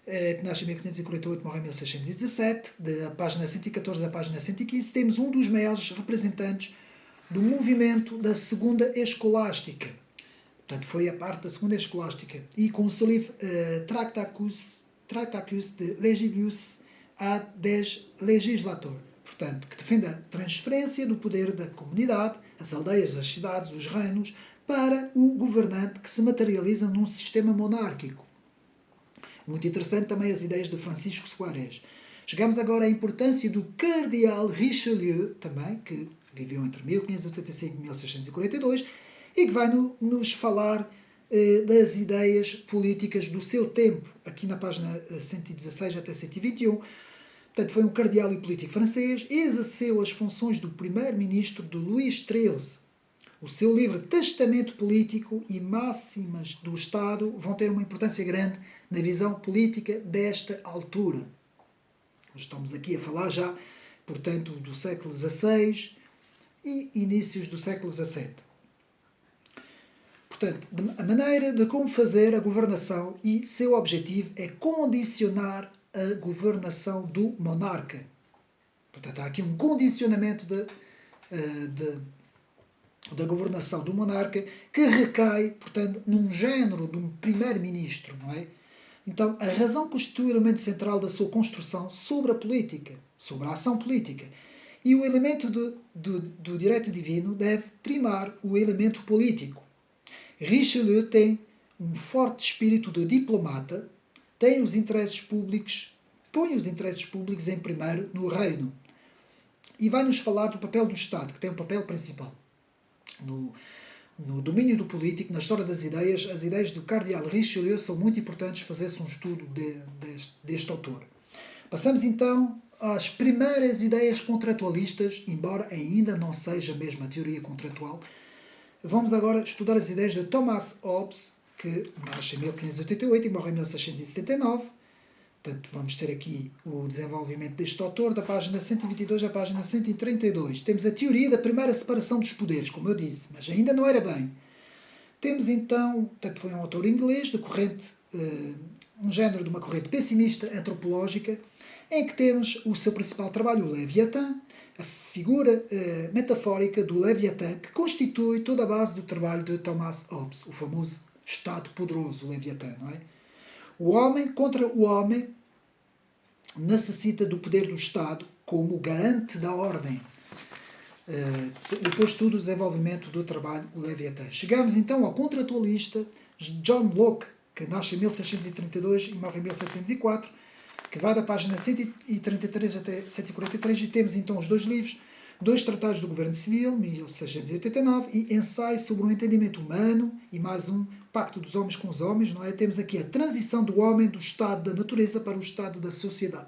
que nasce em 1548, morre em 1617, da página 114 à página 115, temos um dos maiores representantes do movimento da Segunda Escolástica. Portanto, foi a parte da Segunda Escolástica. E com o seu livro Tractatus de Legibus ad des Legislator. Portanto, que defende a transferência do poder da comunidade, as aldeias, as cidades, os reinos, para o governante, que se materializa num sistema monárquico. Muito interessante também as ideias de Francisco Soares. Chegamos agora à importância do cardeal Richelieu, também, que viveu entre 1585 e 1642, e que vai nos falar das ideias políticas do seu tempo, aqui na página 116 até 121. Portanto, foi um cardeal e político francês, exerceu as funções do primeiro-ministro de Luís XIII. O seu livro Testamento Político e Máximas do Estado vão ter uma importância grande na visão política desta altura. Estamos aqui a falar já, portanto, do século XVI e inícios do século XVII. Portanto, a maneira de como fazer a governação e seu objetivo é condicionar a governação do monarca. Portanto, há aqui um condicionamento da governação do monarca que recai, portanto, num género de um primeiro-ministro, não é? Então, a razão constitui o elemento central da sua construção sobre a política, sobre a ação política. E o elemento do direito divino deve primar o elemento político. Richelieu tem um forte espírito de diplomata, põe os interesses públicos em primeiro no reino. E vai-nos falar do papel do Estado, que tem um papel principal. No domínio do político, na história das ideias, as ideias do cardeal Richelieu são muito importantes, fazer-se um estudo deste autor. Passamos então às primeiras ideias contratualistas, embora ainda não seja mesmo a teoria contratual. Vamos agora estudar as ideias de Thomas Hobbes, que nasce em 1588 e morre em 1679. Portanto, vamos ter aqui o desenvolvimento deste autor, da página 122 à página 132. Temos a teoria da primeira separação dos poderes, como eu disse, mas ainda não era bem. Temos então, portanto, foi um autor inglês, de corrente, um género de uma corrente pessimista antropológica, em que temos o seu principal trabalho, o Leviatã, a figura metafórica do Leviatã, que constitui toda a base do trabalho de Thomas Hobbes, o famoso Estado poderoso, o Leviatã, não é? O homem contra o homem necessita do poder do Estado como garante da ordem. Depois tudo o desenvolvimento do trabalho, o Leviatã. Chegamos então ao contratualista John Locke, que nasce em 1632 e morre em 1704, que vai da página 133 até 143, e temos então os dois livros, dois tratados do Governo Civil, 1689, e Ensaio sobre o Entendimento Humano, e mais um, Pacto dos Homens com os Homens, não é? Temos aqui a transição do homem do estado da natureza para o estado da sociedade.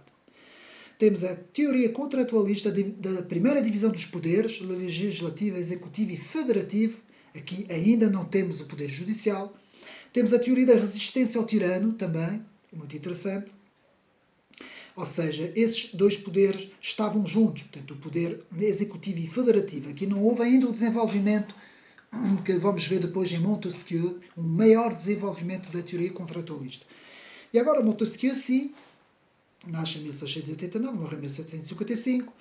Temos a teoria contratualista da primeira divisão dos poderes, legislativo, executivo e federativo. Aqui ainda não temos o poder judicial. Temos a teoria da resistência ao tirano, também, muito interessante. Ou seja, esses dois poderes estavam juntos, portanto, o poder executivo e federativo. Aqui não houve ainda o desenvolvimento que vamos ver depois em Montesquieu, um maior desenvolvimento da teoria contratualista. E agora Montesquieu, sim, nasce em 1689, morre em 1755,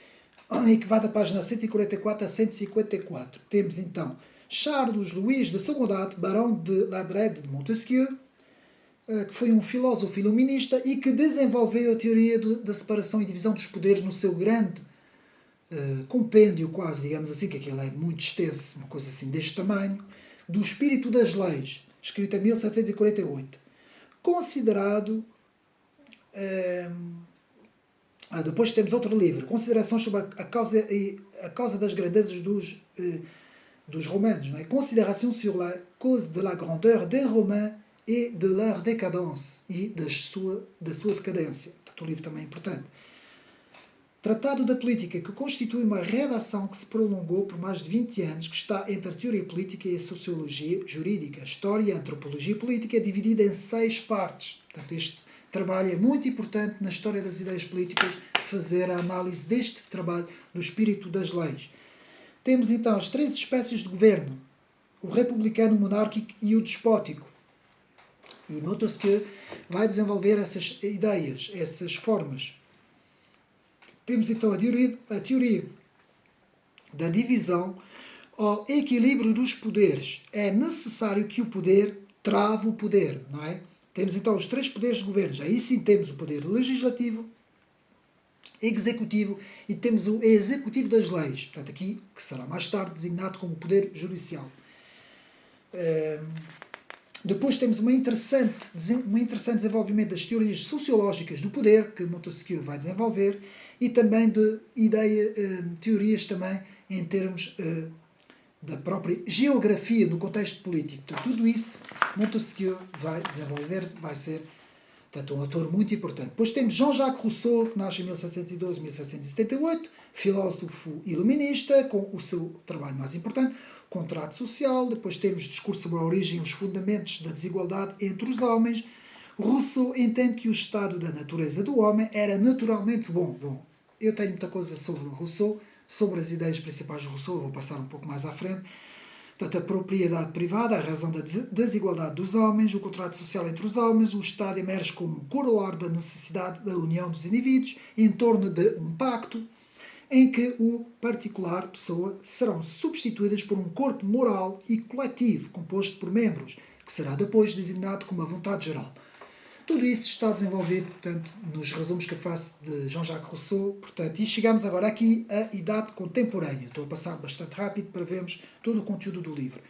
e que vai da página 144 a 154. Temos então Charles Louis de Saint-Gaudens, barão de La Brède de Montesquieu, que foi um filósofo iluminista e que desenvolveu a teoria da separação e divisão dos poderes no seu grande compêndio, quase, digamos assim, que aquilo é muito extenso, uma coisa assim deste tamanho, do Espírito das Leis, escrito em 1748. Considerado... depois temos outro livro, Considerações sobre a causa das grandezas dos romanos, não é? Considération sur la cause de la grandeur des Romains et de leur décadence, e da sua decadência. Portanto, um livro também importante. Tratado da Política, que constitui uma redação que se prolongou por mais de 20 anos, que está entre a teoria política e a sociologia jurídica. A história e a antropologia política é dividida em 6 partes. Portanto, este trabalho é muito importante na história das ideias políticas, fazer a análise deste trabalho do espírito das leis. Temos então as 3 espécies de governo: o republicano, o monárquico e o despótico. E Montesquieu vai desenvolver essas ideias, essas formas. Temos então a teoria da divisão ao equilíbrio dos poderes. É necessário que o poder trave o poder, não é? Temos então os 3 poderes de governo. Aí sim temos o poder legislativo, executivo e temos o executivo das leis. Portanto, aqui, que será mais tarde designado como poder judicial. Depois temos um interessante desenvolvimento das teorias sociológicas do poder, que Montesquieu vai desenvolver, e também de teorias também em termos da própria geografia no contexto político. Portanto, tudo isso Montesquieu vai desenvolver, vai ser, portanto, um autor muito importante. Depois temos Jean-Jacques Rousseau, que nasce em 1712-1778, filósofo iluminista, com o seu trabalho mais importante, Contrato Social. Depois temos discurso sobre a origem e os fundamentos da desigualdade entre os homens. Rousseau entende que o estado da natureza do homem era naturalmente bom. Eu tenho muita coisa sobre Rousseau, sobre as ideias principais de Rousseau, vou passar um pouco mais à frente. Portanto, a propriedade privada, a razão da desigualdade dos homens, o contrato social entre os homens, o Estado emerge como um corolário da necessidade da união dos indivíduos em torno de um pacto em que o particular, pessoa, serão substituídas por um corpo moral e coletivo composto por membros, que será depois designado como a vontade geral. Tudo isso está desenvolvido, portanto, nos resumos que eu faço de Jean-Jacques Rousseau. Portanto, e chegamos agora aqui à idade contemporânea. Estou a passar bastante rápido para vermos todo o conteúdo do livro.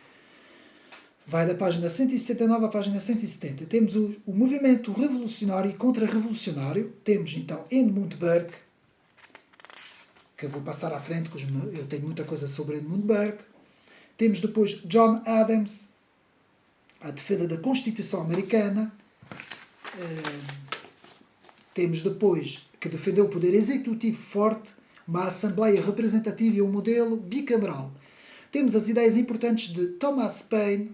Vai da página 169 à página 170. Temos o movimento revolucionário e contra-revolucionário. Temos, então, Edmund Burke, que eu vou passar à frente, porque eu tenho muita coisa sobre Edmund Burke. Temos depois John Adams, a defesa da Constituição Americana. Temos depois, que defendeu o poder executivo forte, uma assembleia representativa e um modelo bicameral. Temos as ideias importantes de Thomas Paine,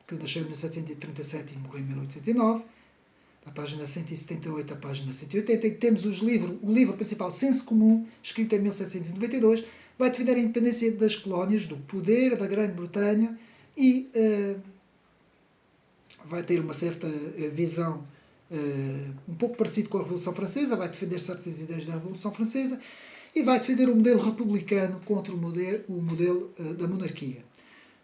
que nasceu em 1737 e morreu em 1809, da página 178 à página 180, e temos o livro principal Senso Comum, escrito em 1792, vai defender a independência das colónias, do poder da Grã-Bretanha e vai ter uma certa visão um pouco parecido com a Revolução Francesa, vai defender certas ideias da Revolução Francesa e vai defender o modelo republicano contra o modelo da monarquia.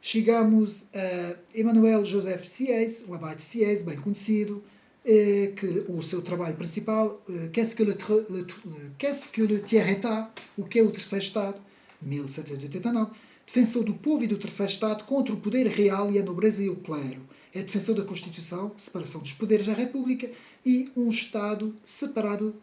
Chegamos a Emmanuel Joseph Sieyès, o abade Sieyès, bem conhecido, que o seu trabalho principal, Qu'est-ce que le tiers-état, o que é o terceiro Estado, 1789, defensor do povo e do terceiro Estado contra o poder real e a nobreza e o clero. É defensor da Constituição, separação dos poderes da República e um Estado separado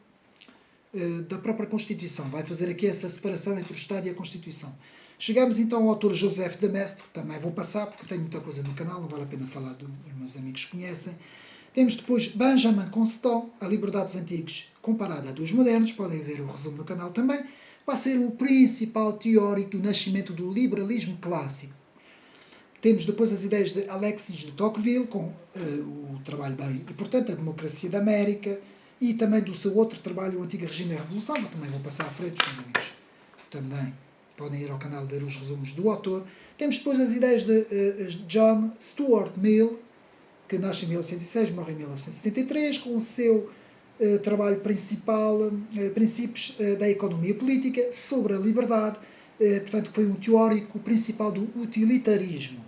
da própria Constituição. Vai fazer aqui essa separação entre o Estado e a Constituição. Chegamos então ao autor Joseph de Maistre, também vou passar porque tenho muita coisa no canal, não vale a pena falar dos meus amigos que conhecem. Temos depois Benjamin Constant, A Liberdade dos Antigos comparada à dos modernos, podem ver o resumo no canal também. Vai ser o principal teórico do nascimento do liberalismo clássico. Temos depois as ideias de Alexis de Tocqueville, com o trabalho bem importante, A Democracia da América, e também do seu outro trabalho, O Antigo Regime e a Revolução. Eu também vou passar à frente, os meus amigos também podem ir ao canal ver os resumos do autor. Temos depois as ideias de John Stuart Mill, que nasce em 1806, morre em 1973, com o seu trabalho principal, Princípios da Economia Política, sobre a liberdade, portanto foi um teórico principal do utilitarismo.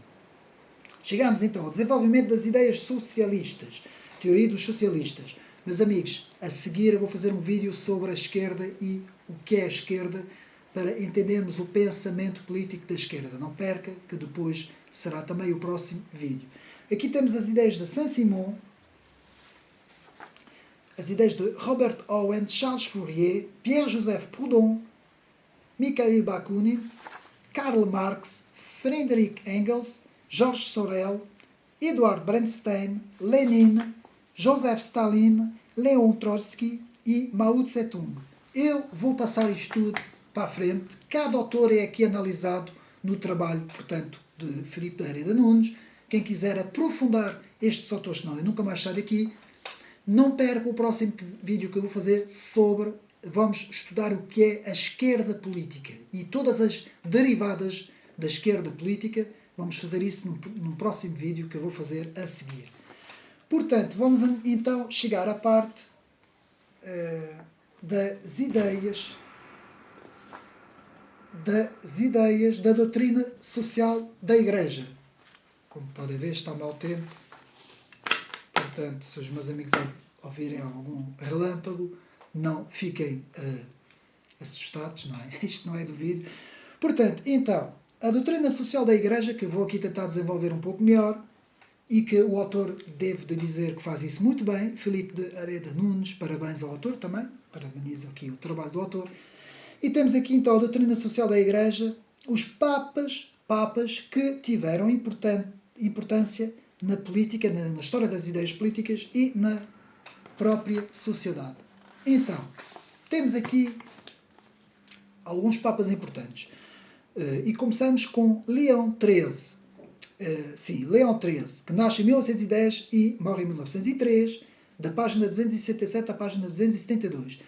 Chegamos então ao desenvolvimento das ideias socialistas, teoria dos socialistas. Meus amigos, a seguir eu vou fazer um vídeo sobre a esquerda e o que é a esquerda, para entendermos o pensamento político da esquerda. Não perca, que depois será também o próximo vídeo. Aqui temos as ideias de Saint-Simon, as ideias de Robert Owen, Charles Fourier, Pierre-Joseph Proudhon, Mikhail Bakunin, Karl Marx, Friedrich Engels, Georges Sorel, Eduard Bernstein, Lenin, Joseph Stalin, Leon Trotsky e Mao Tse-tung. Eu vou passar isto tudo para a frente. Cada autor é aqui analisado no trabalho, portanto, de Filipe de Areda Nunes. Quem quiser aprofundar estes autores, senão eu nunca mais saio daqui, não perca o próximo vídeo que eu vou fazer sobre, vamos estudar o que é a esquerda política e todas as derivadas da esquerda política. Vamos fazer isso num próximo vídeo que eu vou fazer a seguir. Portanto, vamos então chegar à parte das ideias da doutrina social da Igreja. Como podem ver, está mau tempo. Portanto, se os meus amigos ouvirem algum relâmpago, não fiquem assustados, não é? Isto não é do vídeo. Portanto, então, a doutrina social da Igreja, que eu vou aqui tentar desenvolver um pouco melhor, e que o autor, devo de dizer que faz isso muito bem, Filipe de Areda Nunes, parabéns ao autor também, parabenizo aqui o trabalho do autor. E temos aqui então a doutrina social da Igreja, os papas que tiveram importância na política, na história das ideias políticas e na própria sociedade. Então, temos aqui alguns papas importantes. E começamos com Leão XIII. Leão XIII, que nasce em 1910 e morre em 1903, da página 267 à página 272.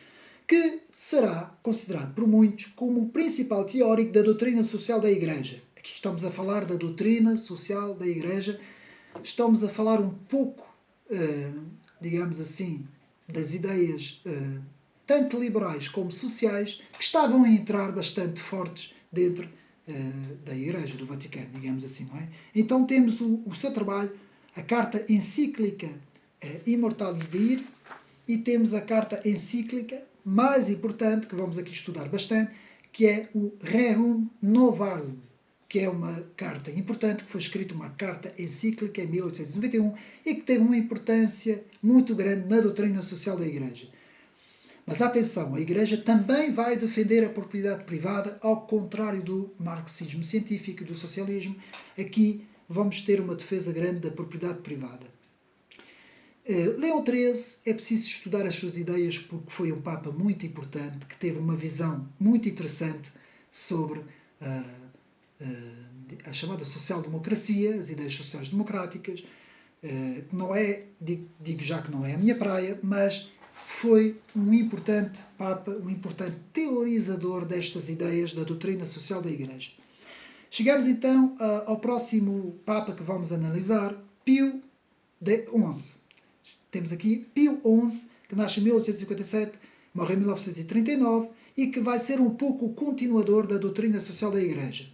Que será considerado por muitos como o principal teórico da doutrina social da Igreja. Aqui estamos a falar da doutrina social da Igreja, estamos a falar um pouco, digamos assim, das ideias tanto liberais como sociais, que estavam a entrar bastante fortes dentro da Igreja, do Vaticano, digamos assim, não é? Então temos o seu trabalho, a carta encíclica Immortalis Dei, e temos a carta encíclica mais importante, que vamos aqui estudar bastante, que é o Rerum Novarum, que é uma carta importante, que foi escrita uma carta encíclica em 1891 e que teve uma importância muito grande na doutrina social da Igreja. Mas atenção, a Igreja também vai defender a propriedade privada, ao contrário do marxismo científico e do socialismo. Aqui vamos ter uma defesa grande da propriedade privada. Leão XIII é preciso estudar as suas ideias porque foi um Papa muito importante, que teve uma visão muito interessante sobre a chamada social-democracia, as ideias sociais democráticas, que não é, digo já que não é a minha praia, mas foi um importante Papa, um importante teorizador destas ideias da doutrina social da Igreja. Chegamos então ao próximo Papa que vamos analisar, Pio XI. Temos aqui Pio XI, que nasce em 1857, morre em 1939 e que vai ser um pouco o continuador da doutrina social da Igreja.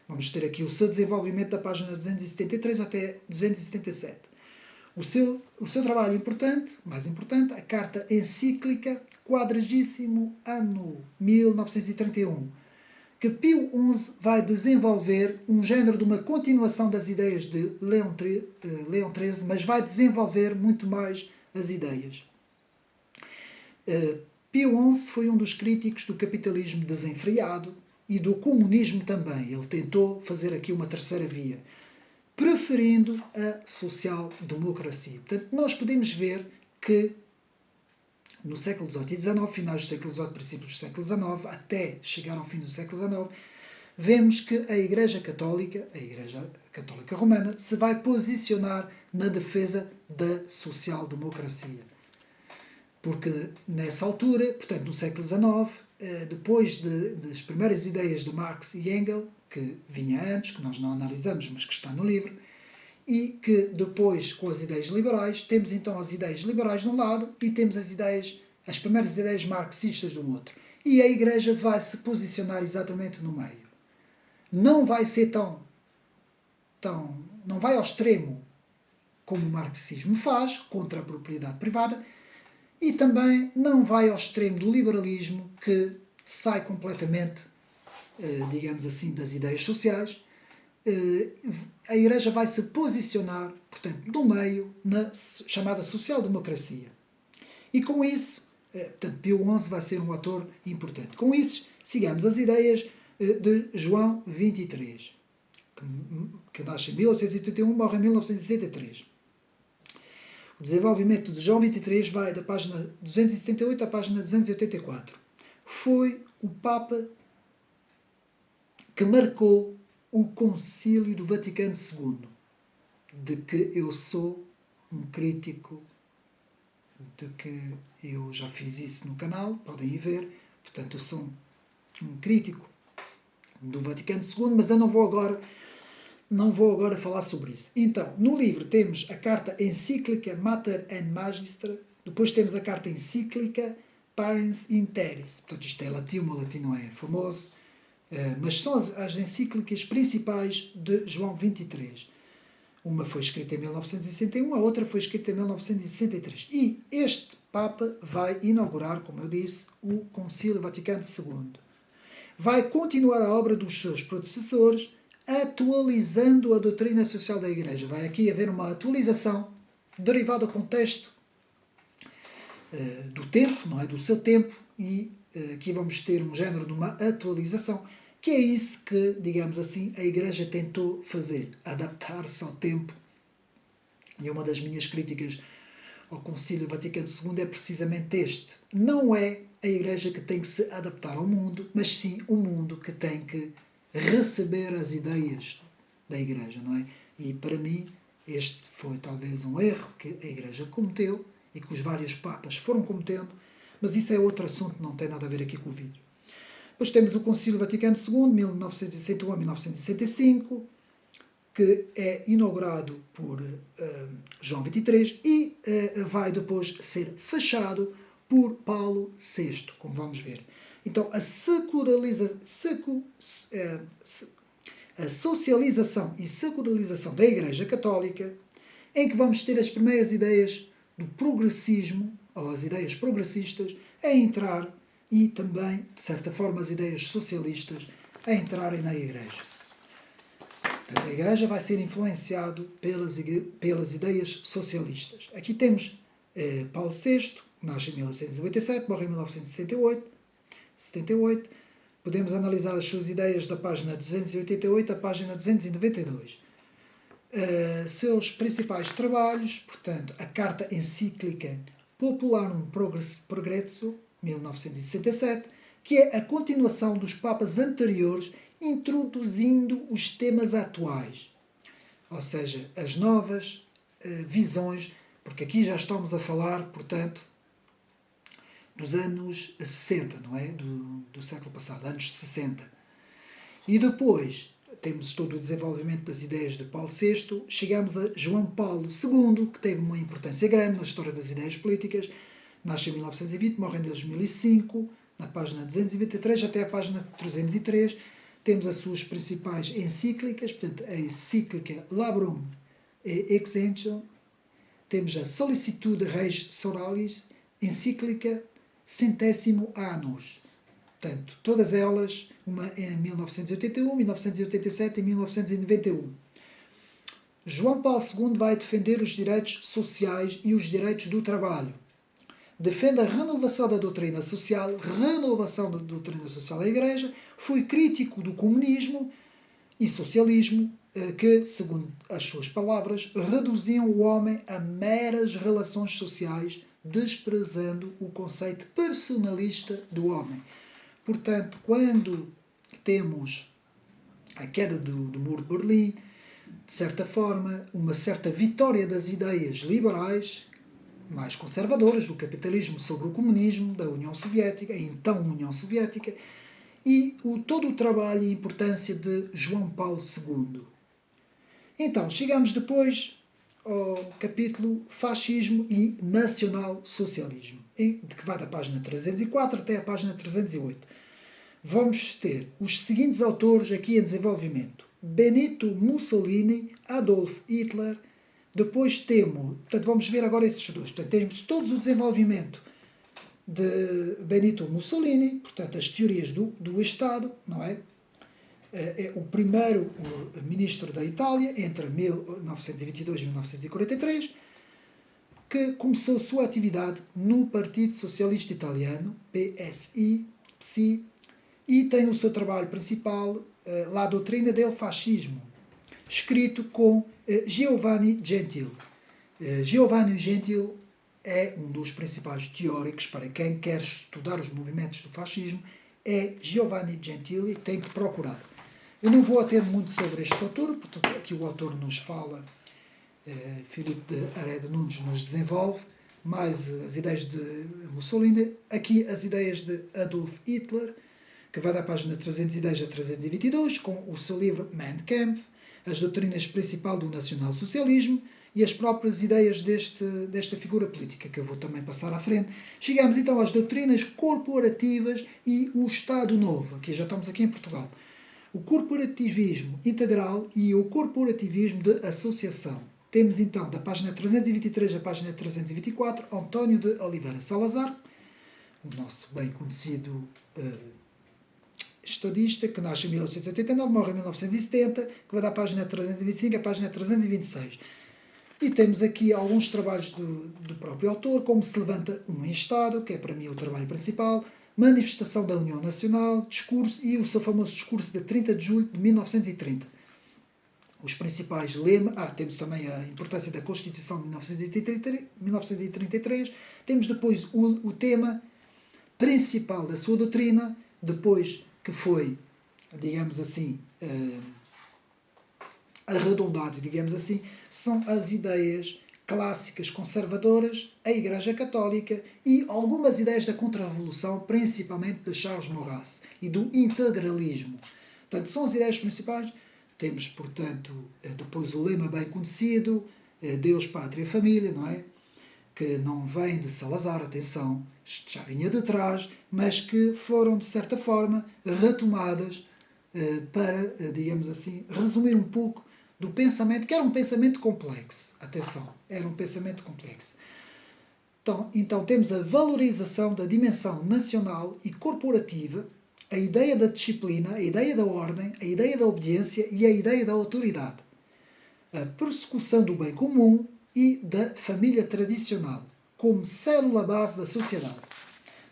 Vamos ter aqui o seu desenvolvimento da página 273 até 277. O seu trabalho importante, mais importante, a carta encíclica 40º ano 1931, que Pio XI vai desenvolver um género de uma continuação das ideias de Leão XIII, mas vai desenvolver muito mais as ideias. Pio XI foi um dos críticos do capitalismo desenfreado e do comunismo também. Ele tentou fazer aqui uma terceira via, preferindo a social-democracia. Portanto, nós podemos ver que no século XVIII e XIX, finais do século XVIII, princípios do século XIX, até chegar ao fim do século XIX, vemos que a Igreja Católica Romana, se vai posicionar na defesa da social-democracia. Porque nessa altura, portanto no século XIX, depois das primeiras ideias de Marx e Engels, que vinha antes, que nós não analisamos, mas que está no livro, e que depois, com as ideias liberais, temos então as ideias liberais de um lado e temos as primeiras ideias marxistas do outro. E a Igreja vai se posicionar exatamente no meio. Não vai ser não vai ao extremo como o marxismo faz, contra a propriedade privada, e também não vai ao extremo do liberalismo, que sai completamente, digamos assim, das ideias sociais. A Igreja vai se posicionar, portanto, no meio, na chamada social-democracia. E com isso, portanto, Pio XI vai ser um ator importante. Com isso, sigamos as ideias de João XXIII, que nasce em 1881 e morre em 1963. O desenvolvimento de João XXIII vai da página 278 à página 284. Foi o Papa que marcou o Concílio do Vaticano II, de que eu sou um crítico, de que eu já fiz isso no canal, podem ir ver. Portanto, eu sou um crítico do Vaticano II, mas eu não vou agora falar sobre isso. Então, no livro temos a carta encíclica Mater et Magistra, depois temos a carta encíclica Parens in Terris. Portanto, isto é latim, o meu latim não é famoso, mas são as encíclicas principais de João XXIII. Uma foi escrita em 1961, a outra foi escrita em 1963. E este Papa vai inaugurar, como eu disse, o Concílio Vaticano II. Vai continuar a obra dos seus predecessores, atualizando a doutrina social da Igreja. Vai aqui haver uma atualização derivada do contexto do tempo, não é? Do seu tempo, e aqui vamos ter um género de uma atualização, que é isso que, digamos assim, a Igreja tentou fazer, adaptar-se ao tempo. E uma das minhas críticas ao Concílio Vaticano II é precisamente este. Não é a Igreja que tem que se adaptar ao mundo, mas sim o mundo que tem que receber as ideias da Igreja, não é? E para mim este foi talvez um erro que a Igreja cometeu e que os vários papas foram cometendo, mas isso é outro assunto, não tem nada a ver aqui com o vídeo. Depois temos o Concílio Vaticano II, 1961 a 1965, que é inaugurado por João XXIII e vai depois ser fechado por Paulo VI, como vamos ver. Então, a socialização e secularização da Igreja Católica, em que vamos ter as primeiras ideias do progressismo, ou as ideias progressistas, a entrar, e também, de certa forma, as ideias socialistas a entrarem na Igreja. Portanto, a Igreja vai ser influenciado pelas ideias socialistas. Aqui temos Paulo VI, nasce em 1987, morre em 1978. Podemos analisar as suas ideias da página 288 à página 292. Seus principais trabalhos, portanto, a Carta Encíclica Popularum Progresso, 1967, que é a continuação dos papas anteriores, introduzindo os temas atuais, ou seja, as novas visões, porque aqui já estamos a falar, portanto, dos anos 60, não é? Do século passado, anos 60. E depois temos todo o desenvolvimento das ideias de Paulo VI, chegamos a João Paulo II, que teve uma importância grande na história das ideias políticas, nasce em 1920, morre em 2005, na página 223 até a página 303, temos as suas principais encíclicas, portanto, a encíclica Labrum et Extension, temos a Solicitude Reis Soralis, encíclica Centésimo Annus, Portanto, todas elas, uma em 1981, 1987 e 1991. João Paulo II vai defender os direitos sociais e os direitos do trabalho. Defende a renovação da doutrina social da Igreja, foi crítico do comunismo e socialismo, que, segundo as suas palavras, reduziam o homem a meras relações sociais, desprezando o conceito personalista do homem. Portanto, quando temos a queda do Muro de Berlim, de certa forma, uma certa vitória das ideias liberais, mais conservadoras, do capitalismo sobre o comunismo, da União Soviética, a então União Soviética, e todo o trabalho e importância de João Paulo II. Então, chegamos depois ao capítulo Fascismo e Nacional-Socialismo, de que vai da página 304 até a página 308. Vamos ter os seguintes autores aqui em desenvolvimento: Benito Mussolini, Adolf Hitler. Depois temos, portanto, vamos ver agora esses dois. Portanto, temos todo o desenvolvimento de Benito Mussolini, portanto, as teorias do Estado, não é? É o primeiro ministro da Itália, entre 1922 e 1943, que começou a sua atividade no Partido Socialista Italiano, PSI, e tem o seu trabalho principal, La Doutrina del Fascismo, escrito com Giovanni Gentile. Giovanni Gentile é um dos principais teóricos para quem quer estudar os movimentos do fascismo, é Giovanni Gentile, e tem que procurar. Eu não vou ater muito sobre este autor, porque aqui o autor nos fala, Filipe de Areda Nunes nos desenvolve mais as ideias de Mussolini, aqui as ideias de Adolf Hitler, que vai da página 310 a 322, com o seu livro Mein Kampf, as doutrinas principais do nacionalsocialismo e as próprias ideias desta figura política, que eu vou também passar à frente. Chegamos então às doutrinas corporativas e o Estado Novo. Aqui já estamos aqui em Portugal. O corporativismo integral e o corporativismo de associação. Temos então, da página 323 à página 324, António de Oliveira Salazar, o nosso bem conhecido estadista, que nasce em 1889, morre em 1970, que vai da página 325 à página 326. E temos aqui alguns trabalhos do próprio autor, como se levanta um Estado, que é para mim o trabalho principal, manifestação da União Nacional, discurso e o seu famoso discurso de 30 de julho de 1930. Os principais lemas, temos também a importância da Constituição de 1933, temos depois o tema principal da sua doutrina, depois que foi, digamos assim, arredondado, digamos assim, são as ideias clássicas conservadoras, a Igreja Católica e algumas ideias da Contra-Revolução, principalmente de Charles Maurras, e do integralismo. Portanto, são as ideias principais. Temos, portanto, depois o lema bem conhecido, Deus, Pátria e Família, não é? Que não vem de Salazar, atenção, isto já vinha de trás, mas que foram, de certa forma, retomadas para, digamos assim, resumir um pouco do pensamento, que era um pensamento complexo. Atenção, era um pensamento complexo. Então temos a valorização da dimensão nacional e corporativa, a ideia da disciplina, a ideia da ordem, a ideia da obediência e a ideia da autoridade. A persecução do bem comum e da família tradicional, como célula base da sociedade.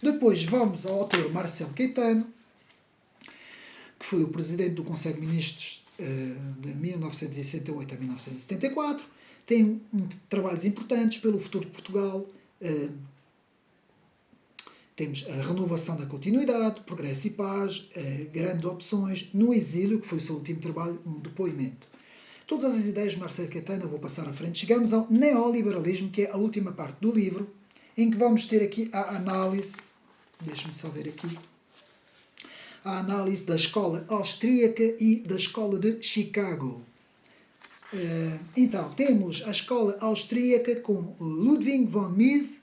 Depois vamos ao autor Marcelo Caetano, que foi o presidente do Conselho de Ministros de 1968 a 1974. Tem trabalhos importantes pelo futuro de Portugal. Temos a renovação da continuidade, progresso e paz, grandes opções, no exílio, que foi o seu último trabalho, um depoimento. Todas as ideias de Marcelo Caetano eu vou passar à frente. Chegamos ao neoliberalismo, que é a última parte do livro, em que vamos ter aqui a análise, deixe-me só ver aqui, a análise da escola austríaca e da escola de Chicago. Então, temos a escola austríaca com Ludwig von Mises,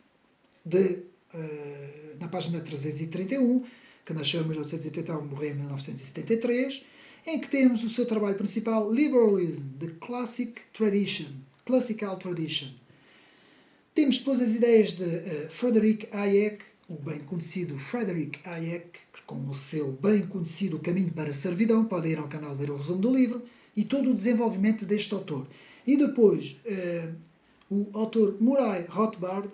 na página 331, que nasceu em 1889 e morreu em 1973, em que temos o seu trabalho principal, Liberalism, the Classical Tradition. Temos depois as ideias de Frederick Hayek, o bem conhecido Frederick Hayek, com o seu bem conhecido Caminho para a Servidão. Podem ir ao canal ver o resumo do livro e todo o desenvolvimento deste autor. E depois, o autor Murray Rothbard,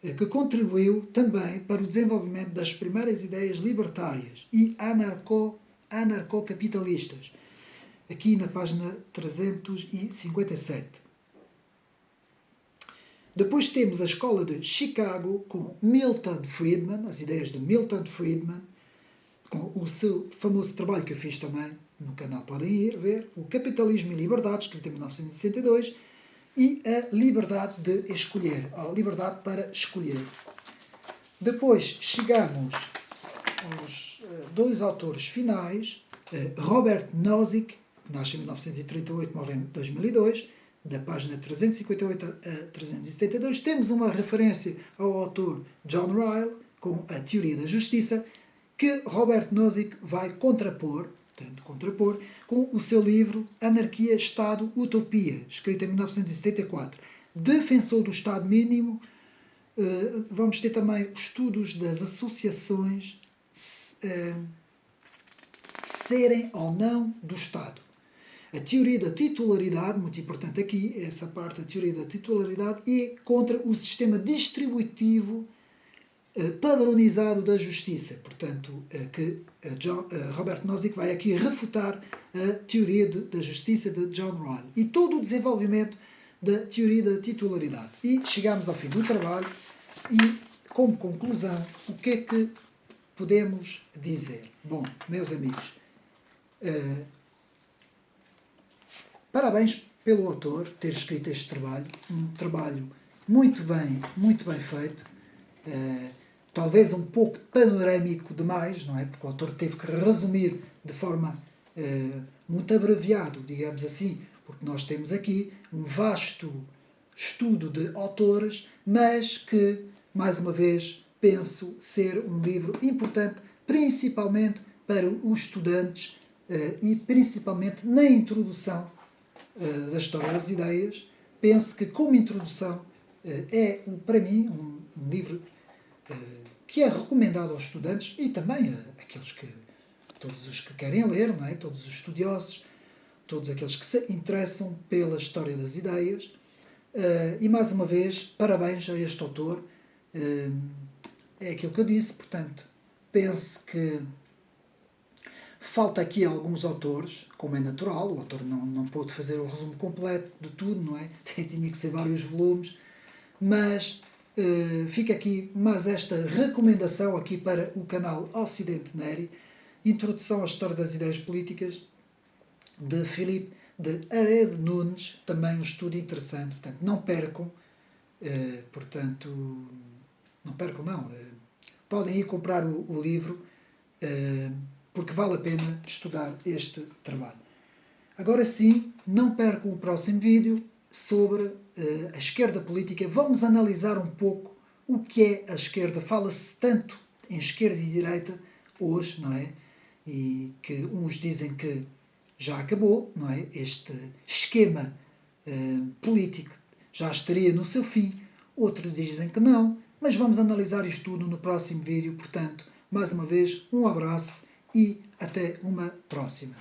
que contribuiu também para o desenvolvimento das primeiras ideias libertárias e anarcocapitalistas, aqui na página 357. Depois temos a Escola de Chicago, com Milton Friedman, as ideias de Milton Friedman, com o seu famoso trabalho que eu fiz também no canal, podem ir ver, o Capitalismo e Liberdade, escrito em 1962, e a liberdade de escolher, a liberdade para escolher. Depois chegamos aos dois autores finais, Robert Nozick, que nasce em 1938, morre em 2002, da página 358 a 372, temos uma referência ao autor John Ryle, com a Teoria da Justiça, que Robert Nozick vai contrapor com o seu livro Anarquia, Estado, Utopia, escrito em 1974. Defensor do Estado mínimo, vamos ter também estudos das associações serem ou não do Estado. A teoria da titularidade, muito importante aqui, essa parte da teoria da titularidade, e contra o sistema distributivo padronizado da justiça. Portanto, que Robert Nozick vai aqui refutar a teoria da justiça de John Ryle e todo o desenvolvimento da teoria da titularidade. E chegamos ao fim do trabalho e, como conclusão, o que é que podemos dizer? Bom, meus amigos, parabéns pelo autor ter escrito este trabalho, um trabalho muito bem feito, talvez um pouco panorâmico demais, não é? Porque o autor teve que resumir de forma muito abreviado, digamos assim, porque nós temos aqui um vasto estudo de autores, mas que, mais uma vez, penso ser um livro importante, principalmente para os estudantes e principalmente na introdução da História das Ideias. Penso que, como introdução, é, para mim, um livro que é recomendado aos estudantes e também a aqueles que, todos os que querem ler, não é? Todos os estudiosos, todos aqueles que se interessam pela História das Ideias. E, mais uma vez, parabéns a este autor. É aquilo que eu disse, portanto, penso que falta aqui alguns autores, como é natural, o autor não pôde fazer o resumo completo de tudo, não é? Tinha que ser vários volumes, mas fica aqui mais esta recomendação aqui para o canal Ocidente Neri, Introdução à História das Ideias Políticas, de Filipe de Ared Nunes, também um estudo interessante, portanto, não percam, podem ir comprar o livro, porque vale a pena estudar este trabalho. Agora sim, não percam o próximo vídeo sobre a esquerda política. Vamos analisar um pouco o que é a esquerda. Fala-se tanto em esquerda e direita hoje, não é? E que uns dizem que já acabou, não é? Este esquema político já estaria no seu fim. Outros dizem que não, mas vamos analisar isto tudo no próximo vídeo. Portanto, mais uma vez, um abraço e até uma próxima.